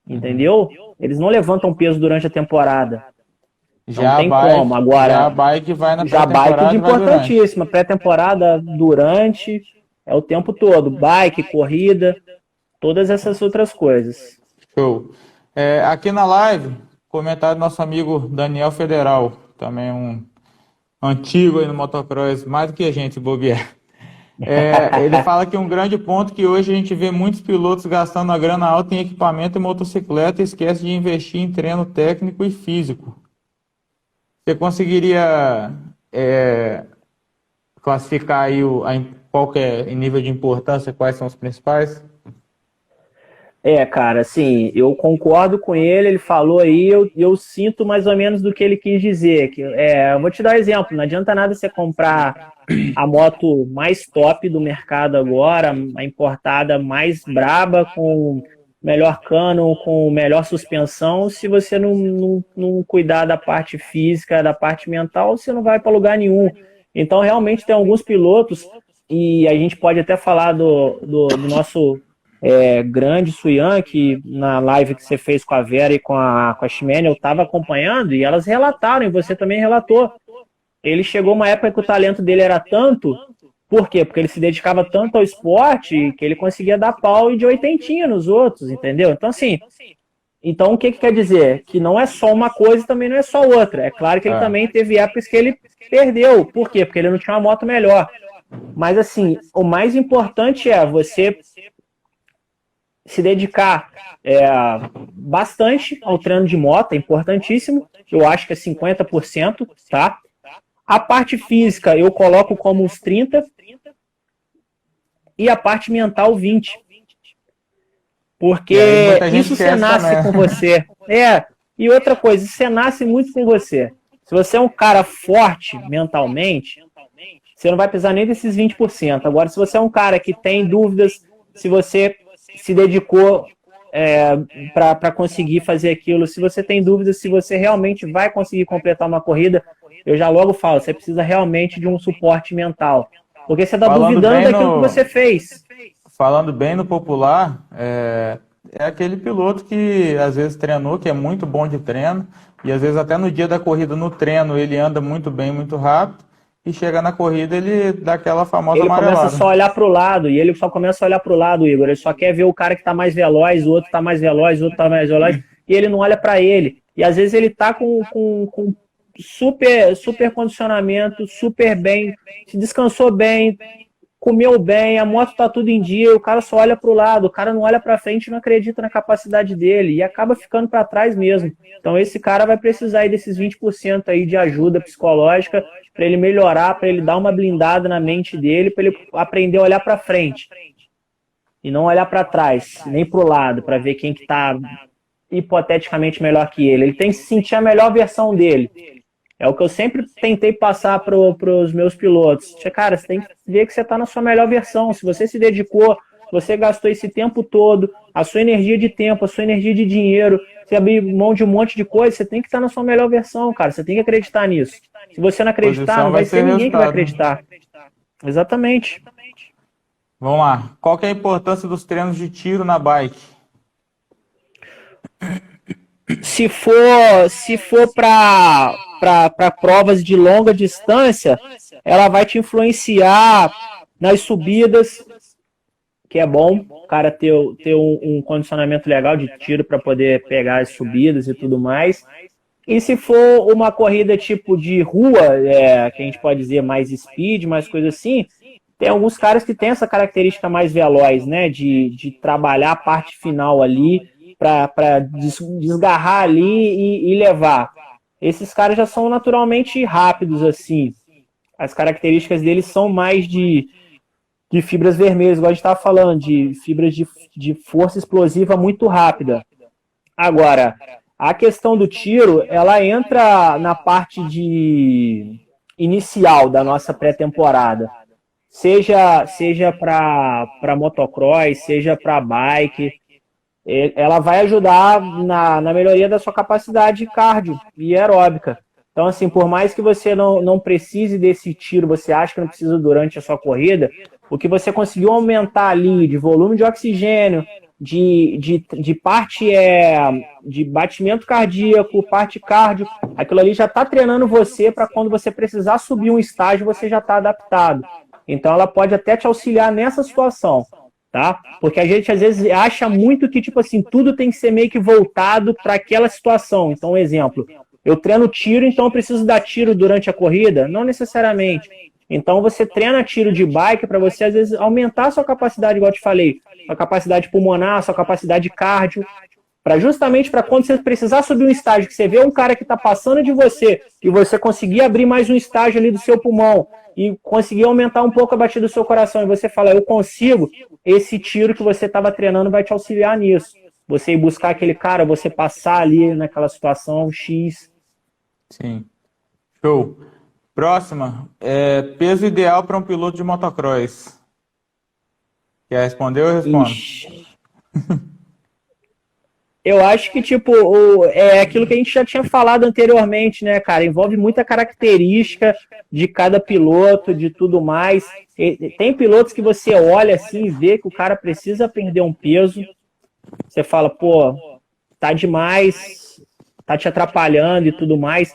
Entendeu? Eles não levantam peso durante a temporada. Não tem como. Já a Agora, bike vai na já bike de pré-temporada e vai durante. importantíssima. Pré-temporada, durante, é o tempo todo. Bike, corrida, todas essas outras coisas. Show. Aqui na live, comentário do nosso amigo Daniel Federal, também um antigo aí no motocross, mais do que a gente, se bobear. Ele fala que um grande ponto que hoje a gente vê muitos pilotos gastando uma grana alta em equipamento e motocicleta e esquece de investir em treino técnico e físico. Você conseguiria classificar aí qual que é em nível de importância, quais são os principais? Cara, assim, eu concordo com ele falou aí, eu sinto mais ou menos do que ele quis dizer. Eu vou te dar um exemplo, não adianta nada você comprar a moto mais top do mercado agora, a importada mais braba, com melhor cano, com melhor suspensão, se você não cuidar da parte física, da parte mental, você não vai para lugar nenhum. Então, realmente, tem alguns pilotos, e a gente pode até falar do nosso grande Suyan, que na live que você fez com a Vera e com a Ximene, eu estava acompanhando, e elas relataram, e você também relatou. Ele chegou uma época que o talento dele era tanto, por quê? Porque ele se dedicava tanto ao esporte que ele conseguia dar pau e de oitentinha nos outros, entendeu? Então, assim, o que quer dizer? Que não é só uma coisa e também não é só outra. É claro que ele também teve épocas que ele perdeu. Por quê? Porque ele não tinha uma moto melhor. Mas, assim, o mais importante é você se dedicar bastante ao treino de moto, é importantíssimo. Eu acho que é 50%, tá? A parte física eu coloco como uns 30% e a parte mental 20%. Porque isso você nasce com você. E outra coisa, você nasce muito com você. Se você é um cara forte mentalmente, você não vai precisar nem desses 20%. Agora, se você é um cara que tem dúvidas, se você se dedicou para conseguir fazer aquilo, se você tem dúvidas se você realmente vai conseguir completar uma corrida, eu já logo falo, você precisa realmente de um suporte mental. Porque você está duvidando daquilo que você fez. Falando bem no popular, é aquele piloto que às vezes treinou, que é muito bom de treino, e às vezes até no dia da corrida, no treino, ele anda muito bem, muito rápido, e chega na corrida, ele dá aquela famosa amarelada. Ele começa só a olhar para o lado, e ele só começa a olhar para o lado, Igor. Ele só quer ver o cara que está mais veloz, o outro está mais veloz, o outro está mais veloz, e ele não olha para ele. E às vezes ele está com super condicionamento, super bem, se descansou bem, comeu bem, a moto tá tudo em dia, o cara só olha pro lado, o cara não olha pra frente e não acredita na capacidade dele, e acaba ficando para trás mesmo. Então esse cara vai precisar aí desses 20% aí de ajuda psicológica para ele melhorar, para ele dar uma blindada na mente dele, para ele aprender a olhar para frente e não olhar para trás, nem pro lado, para ver quem que tá hipoteticamente melhor que ele. Ele tem que sentir a melhor versão dele. É o que eu sempre tentei passar para os meus pilotos. Cara, você tem que ver que você está na sua melhor versão. Se você se dedicou, você gastou esse tempo todo, a sua energia de tempo, a sua energia de dinheiro, você abriu mão de um monte de coisa, você tem que estar na sua melhor versão, cara. Você tem que acreditar nisso. Se você não acreditar, não vai ser ninguém que vai acreditar. Exatamente. Vamos lá. Qual que é a importância dos treinos de tiro na bike? Se for para provas de longa distância, ela vai te influenciar nas subidas, que é bom o cara ter um condicionamento legal de tiro para poder pegar as subidas e tudo mais. E se for uma corrida tipo de rua, que a gente pode dizer mais speed, mais coisa assim, tem alguns caras que têm essa característica mais veloz, né? De trabalhar a parte final ali para desgarrar ali e levar. Esses caras já são naturalmente rápidos, assim. As características deles são mais de fibras vermelhas, igual a gente estava falando, de fibras de força explosiva muito rápida. Agora, a questão do tiro, ela entra na parte inicial da nossa pré-temporada. Seja para motocross, seja para bike, ela vai ajudar na melhoria da sua capacidade cardio e aeróbica. Então, assim, por mais que você não precise desse tiro, você acha que não precisa durante a sua corrida, o que você conseguiu aumentar ali de volume de oxigênio, de parte de batimento cardíaco, parte cardio, aquilo ali já está treinando você para quando você precisar subir um estágio, você já está adaptado. Então, ela pode até te auxiliar nessa situação, tá? Porque a gente, às vezes, acha muito que, tipo assim, tudo tem que ser meio que voltado para aquela situação. Então, um exemplo, eu treino tiro, então eu preciso dar tiro durante a corrida? Não necessariamente. Então, você treina tiro de bike para você, às vezes, aumentar a sua capacidade, igual eu te falei, sua capacidade pulmonar, sua capacidade cardio, justamente para quando você precisar subir um estágio, que você vê um cara que está passando de você, e você conseguir abrir mais um estágio ali do seu pulmão, e conseguir aumentar um pouco a batida do seu coração, e você fala, eu consigo, esse tiro que você estava treinando vai te auxiliar nisso. Você ir buscar aquele cara, você passar ali naquela situação X. Sim. Show. Próxima. Peso ideal para um piloto de motocross. Quer responder ou eu respondo? Eu acho que, tipo, é aquilo que a gente já tinha falado anteriormente, né, cara? Envolve muita característica de cada piloto, de tudo mais. Tem pilotos que você olha assim e vê que o cara precisa perder um peso. Você fala, pô, tá demais, tá te atrapalhando e tudo mais.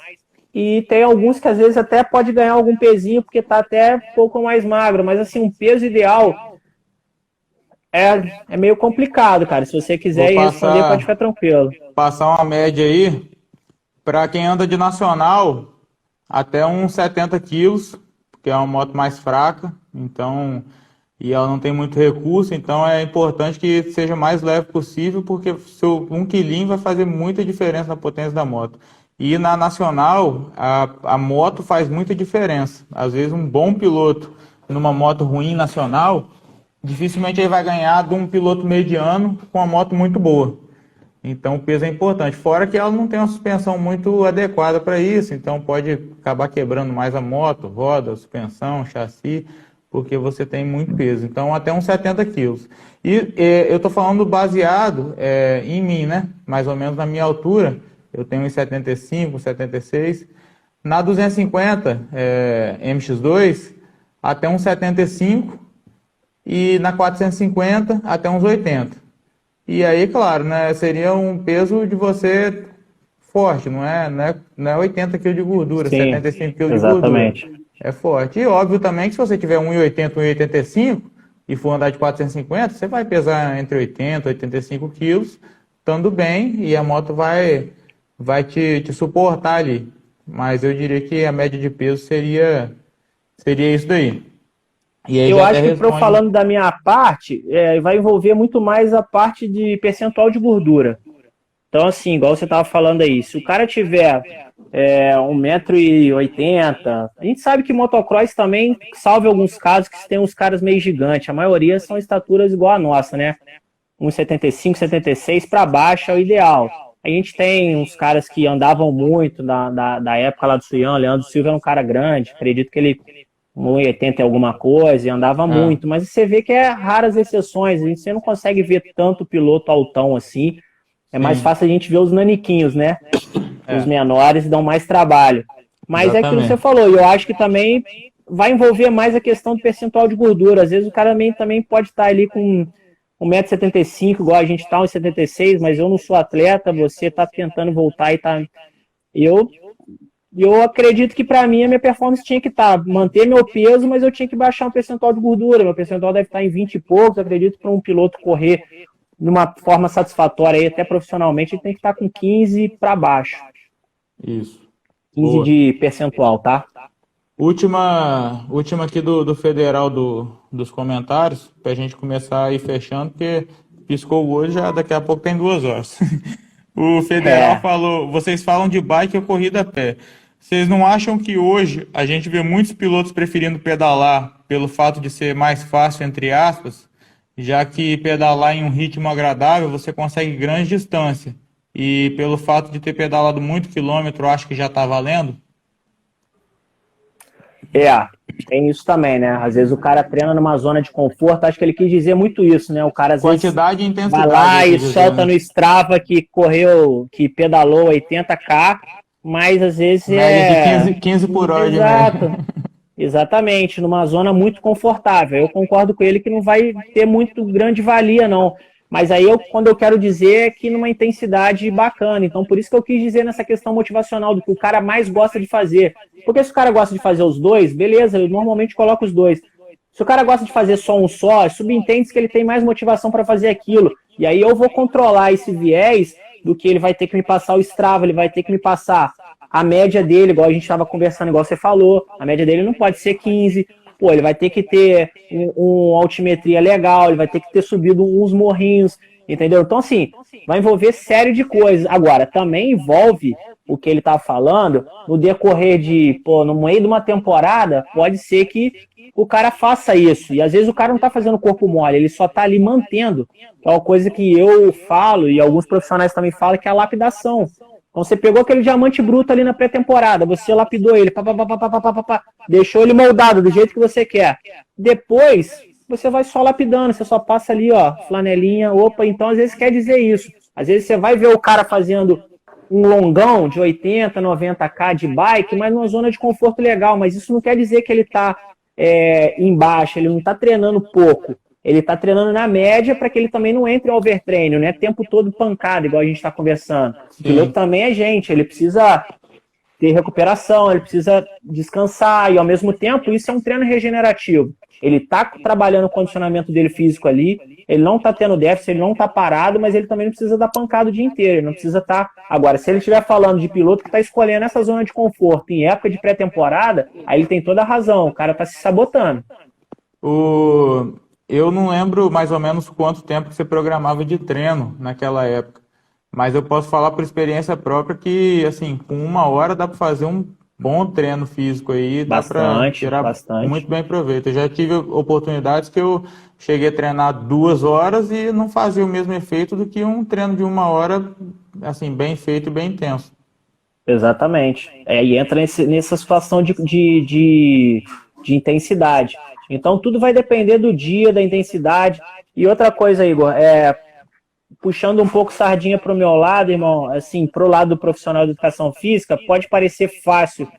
E tem alguns que às vezes até pode ganhar algum pezinho porque tá até um pouco mais magro. Mas, assim, um peso ideal é meio complicado, cara. Se você quiser ir responder, pode ficar tranquilo. Passar uma média aí, para quem anda de nacional, até uns 70 quilos, porque é uma moto mais fraca, então, e ela não tem muito recurso, então é importante que seja o mais leve possível, porque seu 1 quilinho vai fazer muita diferença na potência da moto. E na nacional, a moto faz muita diferença. Às vezes um bom piloto numa moto ruim nacional, dificilmente ele vai ganhar de um piloto mediano com uma moto muito boa. Então o peso é importante. Fora que ela não tem uma suspensão muito adequada para isso, então pode acabar quebrando mais a moto, roda, suspensão, chassi, porque você tem muito peso. Então até uns 70 quilos. E eu estou falando baseado em mim, né? Mais ou menos na minha altura. Eu tenho uns 75, 76. Na 250 MX2, até uns 75. E na 450 até uns 80. E aí, claro, né, seria um peso de você forte, não é 80 kg de gordura, Sim, 75 kg de exatamente. gordura. É forte. E óbvio também que se você tiver 1,80, 1,85 e for andar de 450, você vai pesar entre 80 e 85 quilos, estando bem, e a moto vai te suportar ali. Mas eu diria que a média de peso seria isso daí. E aí eu acho que, responde... falando da minha parte, vai envolver muito mais a parte de percentual de gordura. Então, assim, igual você estava falando aí, se o cara tiver 1,80 m, a gente sabe que motocross também, salve alguns casos, que tem uns caras meio gigantes, a maioria são estaturas igual a nossa, né? 1,75 m, 1,76 m para baixo é o ideal. A gente tem uns caras que andavam muito da época lá do Suyan, Leandro Silva era um cara grande, acredito que ele 1,80 e alguma coisa, e andava muito, mas você vê que raras exceções, você não consegue ver tanto piloto altão assim, mais fácil a gente ver os naniquinhos, né? Os menores dão mais trabalho. Mas é aquilo que você falou, eu acho que também vai envolver mais a questão do percentual de gordura, às vezes o cara também pode estar ali com 1,75 m, igual a gente está, 1,76 m, mas eu não sou atleta, você está tentando voltar e tá... Eu acredito que para mim a minha performance tinha que manter meu peso, mas eu tinha que baixar um percentual de gordura. Meu percentual deve estar em 20 e poucos. Eu acredito que para um piloto correr de uma forma satisfatória, aí, até profissionalmente, ele tem que estar com 15 para baixo. Isso. 15 de percentual, tá? Última aqui do Federal dos comentários, para a gente começar a ir fechando, porque piscou o olho, já daqui a pouco tem 2 horas. O Federal É, falou, vocês falam de bike ou corrida a pé. Vocês não acham que hoje a gente vê muitos pilotos preferindo pedalar pelo fato de ser mais fácil, entre aspas, já que pedalar em um ritmo agradável você consegue grande distância. E pelo fato de ter pedalado muito quilômetro, acho que já está valendo? é, tem isso também, né? Às vezes o cara treina numa zona de conforto, acho que ele quis dizer muito isso, né? O cara às vezes Quantidade e vai intensidade, eu lá e quis dizer, solta né? no Strava que correu, que pedalou 80K, mas às vezes Média de 15 por hora de média. Exato, exatamente, numa zona muito confortável. Eu concordo com ele que não vai ter muito grande valia, não. Mas aí, quando eu quero dizer é que numa intensidade bacana. Então, por isso que eu quis dizer nessa questão motivacional, do que o cara mais gosta de fazer. Porque se o cara gosta de fazer os dois, beleza, eu normalmente coloco os dois. Se o cara gosta de fazer só um só, subentende que ele tem mais motivação para fazer aquilo. E aí eu vou controlar esse viés do que ele vai ter que me passar o Strava, ele vai ter que me passar a média dele, igual a gente estava conversando, igual você falou, a média dele não pode ser 15, pô, ele vai ter que ter uma altimetria legal, ele vai ter que ter subido uns morrinhos, entendeu? Então, assim, vai envolver série de coisas. Agora, também envolve o que ele tá falando no decorrer de, pô, no meio de uma temporada, pode ser que o cara faça isso. E às vezes o cara não tá fazendo corpo mole, ele só tá ali mantendo. É uma coisa que eu falo, e alguns profissionais também falam, que é a lapidação. Então você pegou aquele diamante bruto ali na pré-temporada, você lapidou ele, pá, pá, pá, pá, pá, pá, pá, deixou ele moldado do jeito que você quer. Depois, você vai só lapidando, você só passa ali, ó, flanelinha, opa, então às vezes quer dizer isso. Às vezes você vai ver o cara fazendo um longão de 80, 90K de bike, mas numa zona de conforto legal, mas isso não quer dizer que ele está embaixo, ele não está treinando pouco. Ele está treinando na média para que ele também não entre em overtreino, né? Tempo todo pancada, igual a gente está conversando. O piloto Sim. também é gente, ele precisa ter recuperação, ele precisa descansar e ao mesmo tempo isso é um treino regenerativo. Ele está trabalhando o condicionamento dele físico ali, ele não está tendo déficit, ele não está parado, mas ele também não precisa dar pancada o dia inteiro, ele não precisa estar... Agora, se ele estiver falando de piloto que está escolhendo essa zona de conforto em época de pré-temporada, aí ele tem toda a razão, o cara está se sabotando. O... Eu não lembro mais ou menos quanto tempo que você programava de treino naquela época, mas eu posso falar por experiência própria que, assim, com 1 hora dá para fazer um bom treino físico aí, dá para Bastante, tirar muito bastante. bem proveito. Eu já tive oportunidades que eu cheguei a treinar 2 horas e não fazia o mesmo efeito do que um treino de 1 hora, assim, bem feito e bem intenso. Exatamente. E entra nessa situação de intensidade. Então tudo vai depender do dia, da intensidade. E outra coisa, Igor, puxando um pouco sardinha para o meu lado, irmão, assim, pro lado do profissional de educação física, pode parecer fácil,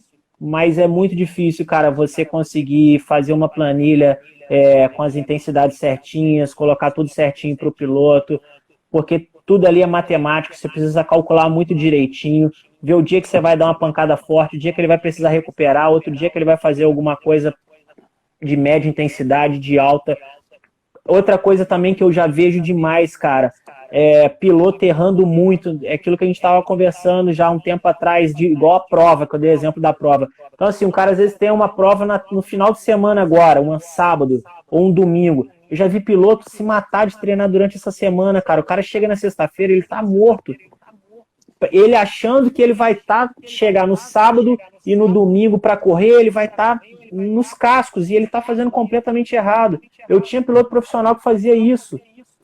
mas é muito difícil, cara, você conseguir fazer uma planilha com as intensidades certinhas, colocar tudo certinho para o piloto, porque tudo ali é matemático, você precisa calcular muito direitinho, ver o dia que você vai dar uma pancada forte, o dia que ele vai precisar recuperar, outro dia que ele vai fazer alguma coisa de média intensidade, de alta. Outra coisa também que eu já vejo demais, cara, piloto errando muito, é aquilo que a gente estava conversando já um tempo atrás, igual a prova, que eu dei exemplo da prova. Então, assim, um cara às vezes tem uma prova no final de semana agora, um sábado ou um domingo. Eu já vi piloto se matar de treinar durante essa semana, cara. O cara chega na sexta-feira, ele tá morto. Ele achando que ele vai chegar no sábado e no domingo para correr, ele vai estar nos cascos, e ele está fazendo completamente errado. Eu tinha piloto profissional que fazia isso.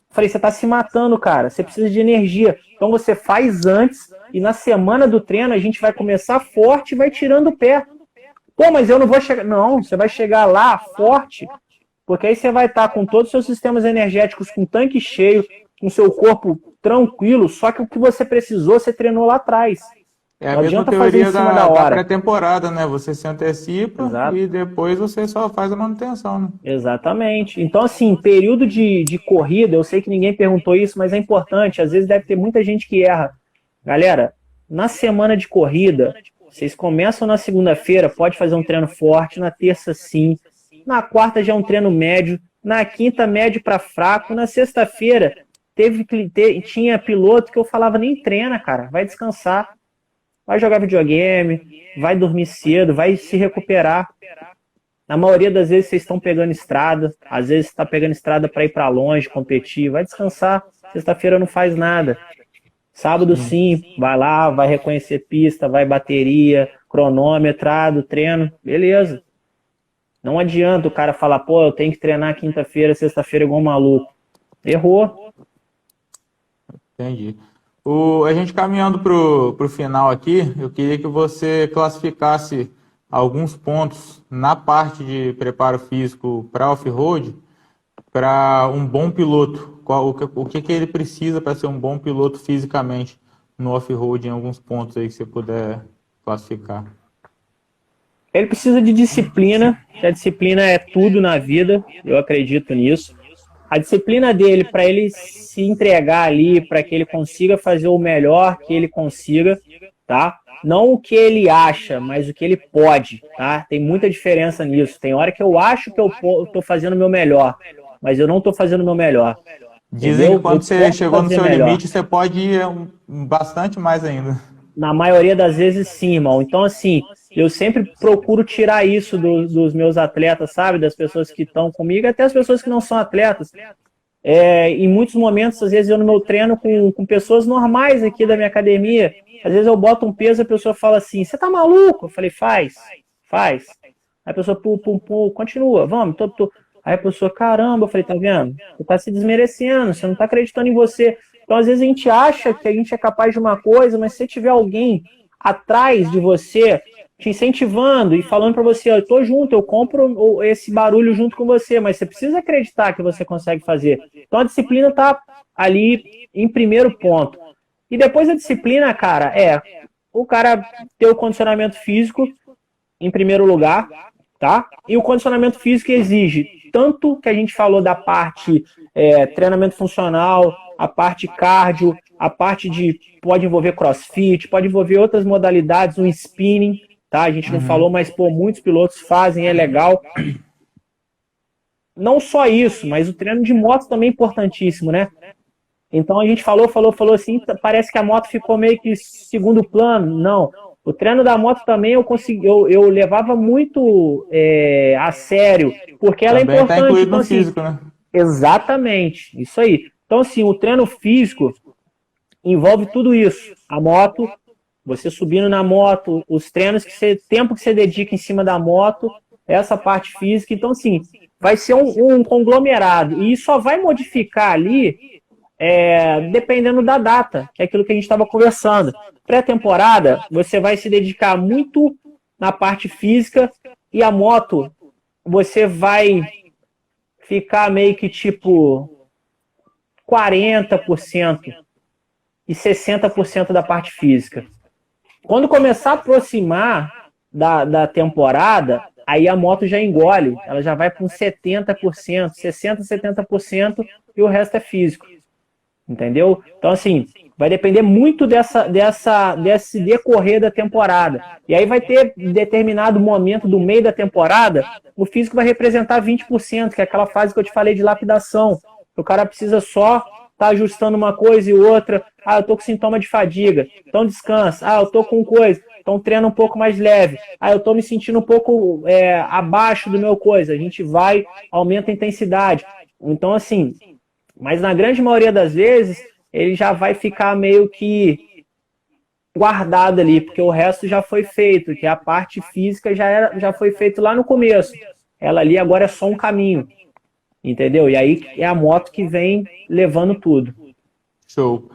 Falei, você está se matando, cara, você precisa de energia. Então você faz antes, e na semana do treino a gente vai começar forte e vai tirando o pé. Pô, mas eu não vou chegar... Não, você vai chegar lá forte, porque aí você vai estar com todos os seus sistemas energéticos com tanque cheio, com seu corpo tranquilo, só que o que você precisou, você treinou lá atrás. É a Não mesma adianta fazer em teoria cima da, da da hora. pré-temporada, né? Você se antecipa Exato. e depois você só faz a manutenção, né? Exatamente. Então, assim, período de corrida, eu sei que ninguém perguntou isso, mas é importante. Às vezes deve ter muita gente que erra. Galera, na semana de corrida, vocês começam na segunda-feira, pode fazer um treino forte, na terça sim, na quarta já é um treino médio, na quinta médio para fraco, na sexta-feira tinha piloto que eu falava nem treina, cara, vai descansar. vai jogar videogame, vai dormir cedo, vai se recuperar. Na maioria das vezes vocês estão pegando estrada, às vezes está pegando estrada para ir para longe, competir, vai descansar. Sexta-feira não faz nada. Sábado sim, vai lá, vai reconhecer pista, vai bateria, cronometrado, treino, beleza. Não adianta o cara falar, pô, eu tenho que treinar quinta-feira, sexta-feira igual um maluco. Errou. Entendi. A gente caminhando para o final aqui, eu queria que você classificasse alguns pontos na parte de preparo físico para off-road para um bom piloto. O que ele precisa para ser um bom piloto fisicamente no off-road, em alguns pontos aí que você puder classificar. Ele precisa de disciplina, que a disciplina é tudo na vida, eu acredito nisso. A disciplina dele, para ele se entregar ali, para que ele consiga fazer o melhor que ele consiga, tá? Não o que ele acha, mas o que ele pode, tá? Tem muita diferença nisso. Tem hora que eu acho que eu tô fazendo o meu melhor, mas eu não tô fazendo o meu melhor. Dizem entendeu? que quando você chegou no seu melhor. limite, você pode ir bastante mais ainda. Na maioria das vezes, sim, irmão. Então, assim, eu sempre procuro tirar isso dos meus atletas, sabe? Das pessoas que estão comigo, até as pessoas que não são atletas. Em muitos momentos, às vezes, eu no meu treino com pessoas normais aqui da minha academia, às vezes eu boto um peso e a pessoa fala assim, você tá maluco? Eu falei, faz. Aí a pessoa, continua, vamos, tô. Aí a pessoa, caramba, eu falei, tá vendo? Você tá se desmerecendo, você não tá acreditando em você. Então, às vezes, a gente acha que a gente é capaz de uma coisa, mas se tiver alguém atrás de você, te incentivando e falando para você, eu tô junto, eu compro esse barulho junto com você, mas você precisa acreditar que você consegue fazer. Então, a disciplina tá ali em primeiro ponto. E depois a disciplina, cara, o cara ter o condicionamento físico em primeiro lugar, tá? E o condicionamento físico exige tanto que a gente falou da parte treinamento funcional, a parte cardio, a parte de pode envolver crossfit, pode envolver outras modalidades, um spinning, tá? A gente não falou, mas pô, muitos pilotos fazem, é legal. Não só isso, mas o treino de moto também é importantíssimo, né? Então a gente falou assim, parece que a moto ficou meio que segundo plano. Não. O treino da moto também eu levava muito a sério, porque ela também é importante. Tá incluído então, no assim, físico, né? Exatamente, isso aí. Então, assim, o treino físico envolve tudo isso. A moto, você subindo na moto, os treinos tempo que você dedica em cima da moto, essa parte física. Então, assim, vai ser um conglomerado. E só vai modificar ali dependendo da data, que é aquilo que a gente estava conversando. Pré-temporada, você vai se dedicar muito na parte física e a moto, você vai ficar meio que tipo 40% e 60% da parte física. Quando começar a aproximar da temporada, aí a moto já engole, ela já vai para uns 70%, 60%, 70% e o resto é físico. Entendeu? Então, assim, vai depender muito desse decorrer da temporada. E aí vai ter determinado momento do meio da temporada, o físico vai representar 20%, que é aquela fase que eu te falei de lapidação. O cara precisa só estar ajustando uma coisa e outra. Ah, eu tô com sintoma de fadiga, então descansa. Ah, eu tô com coisa, então treina um pouco mais leve. Ah, eu tô me sentindo um pouco abaixo do meu coisa. A gente vai, aumenta a intensidade. Então, assim, mas na grande maioria das vezes, ele já vai ficar meio que guardado ali, porque o resto já foi feito, que a parte física já foi feito lá no começo. Ela ali agora é só um caminho, entendeu? E aí é a moto que vem levando tudo. Show.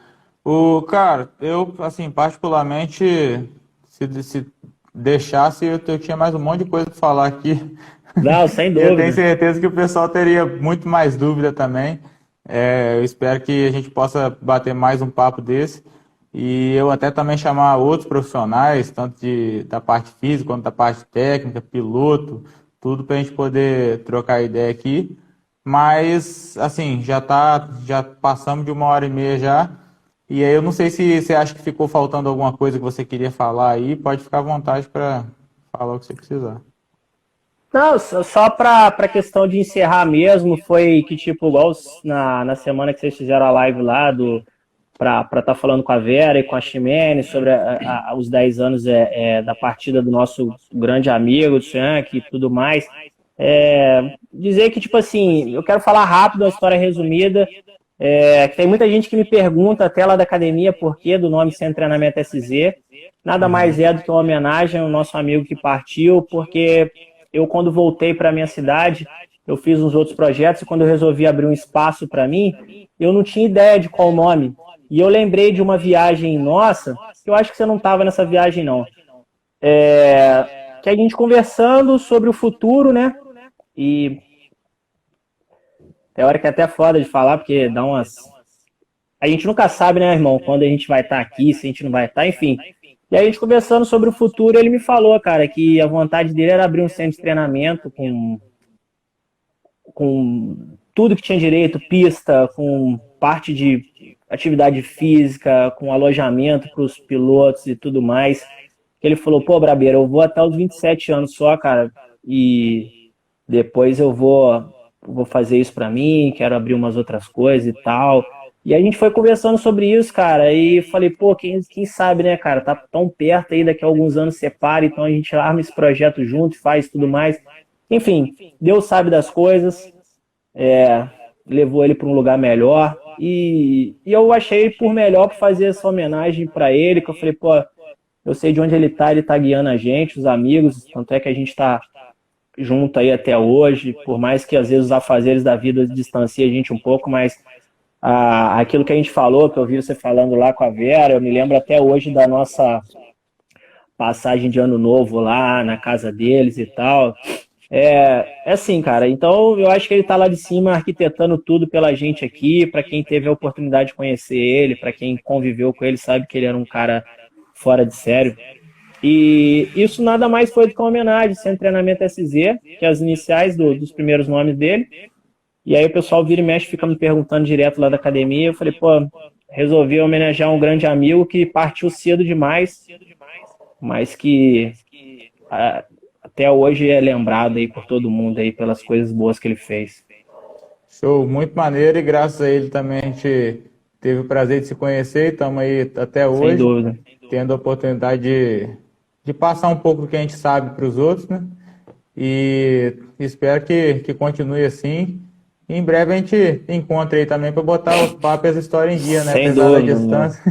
Cara, eu, assim, particularmente, se deixasse, eu tinha mais um monte de coisa para falar aqui. Não, sem dúvida. Eu tenho certeza que o pessoal teria muito mais dúvida também. Eu espero que a gente possa bater mais um papo desse e eu até também chamar outros profissionais, tanto da parte física quanto da parte técnica, piloto, tudo para a gente poder trocar ideia aqui. Mas, assim, já passamos de 1h30 já. E aí eu não sei se você acha que ficou faltando alguma coisa que você queria falar aí, pode ficar à vontade para falar o que você precisar. Não, só para questão de encerrar mesmo, foi que, tipo, igual na semana que vocês fizeram a live lá para estar falando com a Vera e com a Ximene sobre os 10 anos da partida do nosso grande amigo, do Frank e tudo mais. Dizer que, tipo assim, eu quero falar rápido, uma história resumida, que tem muita gente que me pergunta, até lá da academia, por que do nome Centro de Treinamento SZ. Nada mais é do que uma homenagem ao nosso amigo que partiu, porque eu, quando voltei para a minha cidade, eu fiz uns outros projetos, e quando eu resolvi abrir um espaço para mim, eu não tinha ideia de qual nome. E eu lembrei de uma viagem nossa, que eu acho que você não estava nessa viagem, não. Que a gente conversando sobre o futuro, né? E tem hora que é até foda de falar, porque dá umas... A gente nunca sabe, né, irmão, quando a gente vai estar aqui, se a gente não vai estar, enfim. E aí a gente conversando sobre o futuro, ele me falou, cara, que a vontade dele era abrir um centro de treinamento com tudo que tinha direito, pista, com parte de atividade física, com alojamento para os pilotos e tudo mais. Ele falou, pô, Brabeira, eu vou até os 27 anos só, cara, e depois eu vou fazer isso para mim, quero abrir umas outras coisas e tal. E a gente foi conversando sobre isso, cara, e falei, pô, quem sabe, né, cara, tá tão perto aí, daqui a alguns anos separa, então a gente arma esse projeto junto e faz tudo mais. Enfim, Deus sabe das coisas, levou ele para um lugar melhor, e eu achei por melhor fazer essa homenagem para ele, que eu falei, pô, eu sei de onde ele tá guiando a gente, os amigos, tanto é que a gente tá junto aí até hoje, por mais que às vezes os afazeres da vida distanciem a gente um pouco, mas aquilo que a gente falou, que eu vi você falando lá com a Vera, eu me lembro até hoje da nossa passagem de ano novo lá na casa deles e tal. Assim, cara, então eu acho que ele tá lá de cima arquitetando tudo pela gente aqui, para quem teve a oportunidade de conhecer ele, para quem conviveu com ele, sabe que ele era um cara fora de sério. E isso nada mais foi do que uma homenagem, Centro de Treinamento SZ, que é as iniciais dos primeiros nomes dele. E aí o pessoal vira e mexe, fica me perguntando direto lá da academia. Eu falei, pô, resolvi homenagear um grande amigo que partiu cedo demais, mas que até hoje é lembrado aí por todo mundo aí pelas coisas boas que ele fez. Show, muito maneiro, e graças a ele também a gente teve o prazer de se conhecer e estamos aí até hoje. Sem dúvida. Tendo a oportunidade de passar um pouco do que a gente sabe para os outros, né? E espero que continue assim. E em breve a gente encontra aí também para botar os papos e as histórias em dia, né? Sem Apesar dúvida, da distância.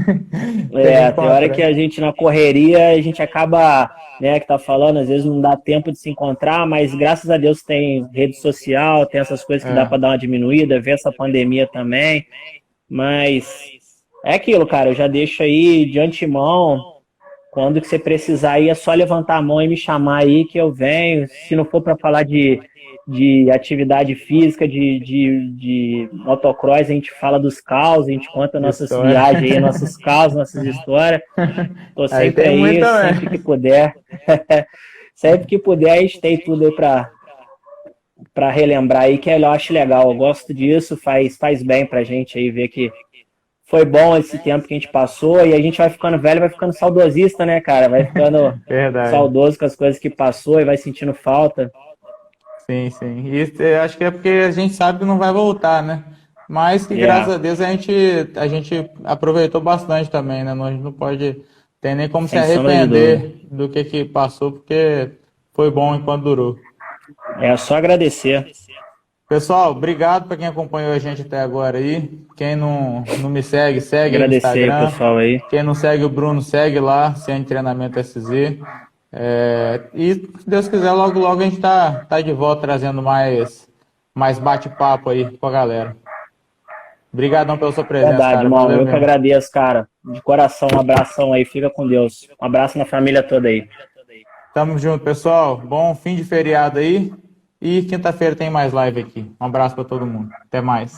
tem hora que a gente na correria, a gente acaba, né, que tá falando, às vezes não dá tempo de se encontrar, mas graças a Deus tem rede social, tem essas coisas que dá para dar uma diminuída, ver essa pandemia também. Mas é aquilo, cara, eu já deixo aí de antemão, quando que você precisar aí, é só levantar a mão e me chamar aí que eu venho. Se não for para falar de atividade física, de motocross, a gente fala dos caos, a gente conta nossas viagens aí, nossos caos, nossas histórias. Tô sempre aí, sempre que puder. Sempre que puder, a gente tem tudo aí para relembrar aí, que eu acho legal. Eu gosto disso, faz bem pra gente aí ver que foi bom esse tempo que a gente passou, e a gente vai ficando velho, vai ficando saudosista, né, cara? Vai ficando saudoso com as coisas que passou e vai sentindo falta. Sim, sim. Isso, eu acho que é porque a gente sabe que não vai voltar, né? Mas que graças a Deus a gente aproveitou bastante também, né? A gente não pode ter nem como se arrepender do que passou, porque foi bom enquanto durou. É só agradecer. Pessoal, obrigado para quem acompanhou a gente até agora aí. Quem não me segue, segue aí no Instagram. Pessoal aí. Quem não segue o Bruno, segue lá, Centro de Treinamento SZ. E se Deus quiser, logo logo a gente tá de volta trazendo mais bate-papo aí com a galera. Obrigadão pela sua presença, Verdade, cara. irmão. Valeu Eu mesmo. que agradeço, cara. De coração, um abração aí. Fica com Deus. Um abraço na família toda aí. Tamo junto, pessoal. Bom fim de feriado aí. E quinta-feira tem mais live aqui. Um abraço para todo mundo. Até mais.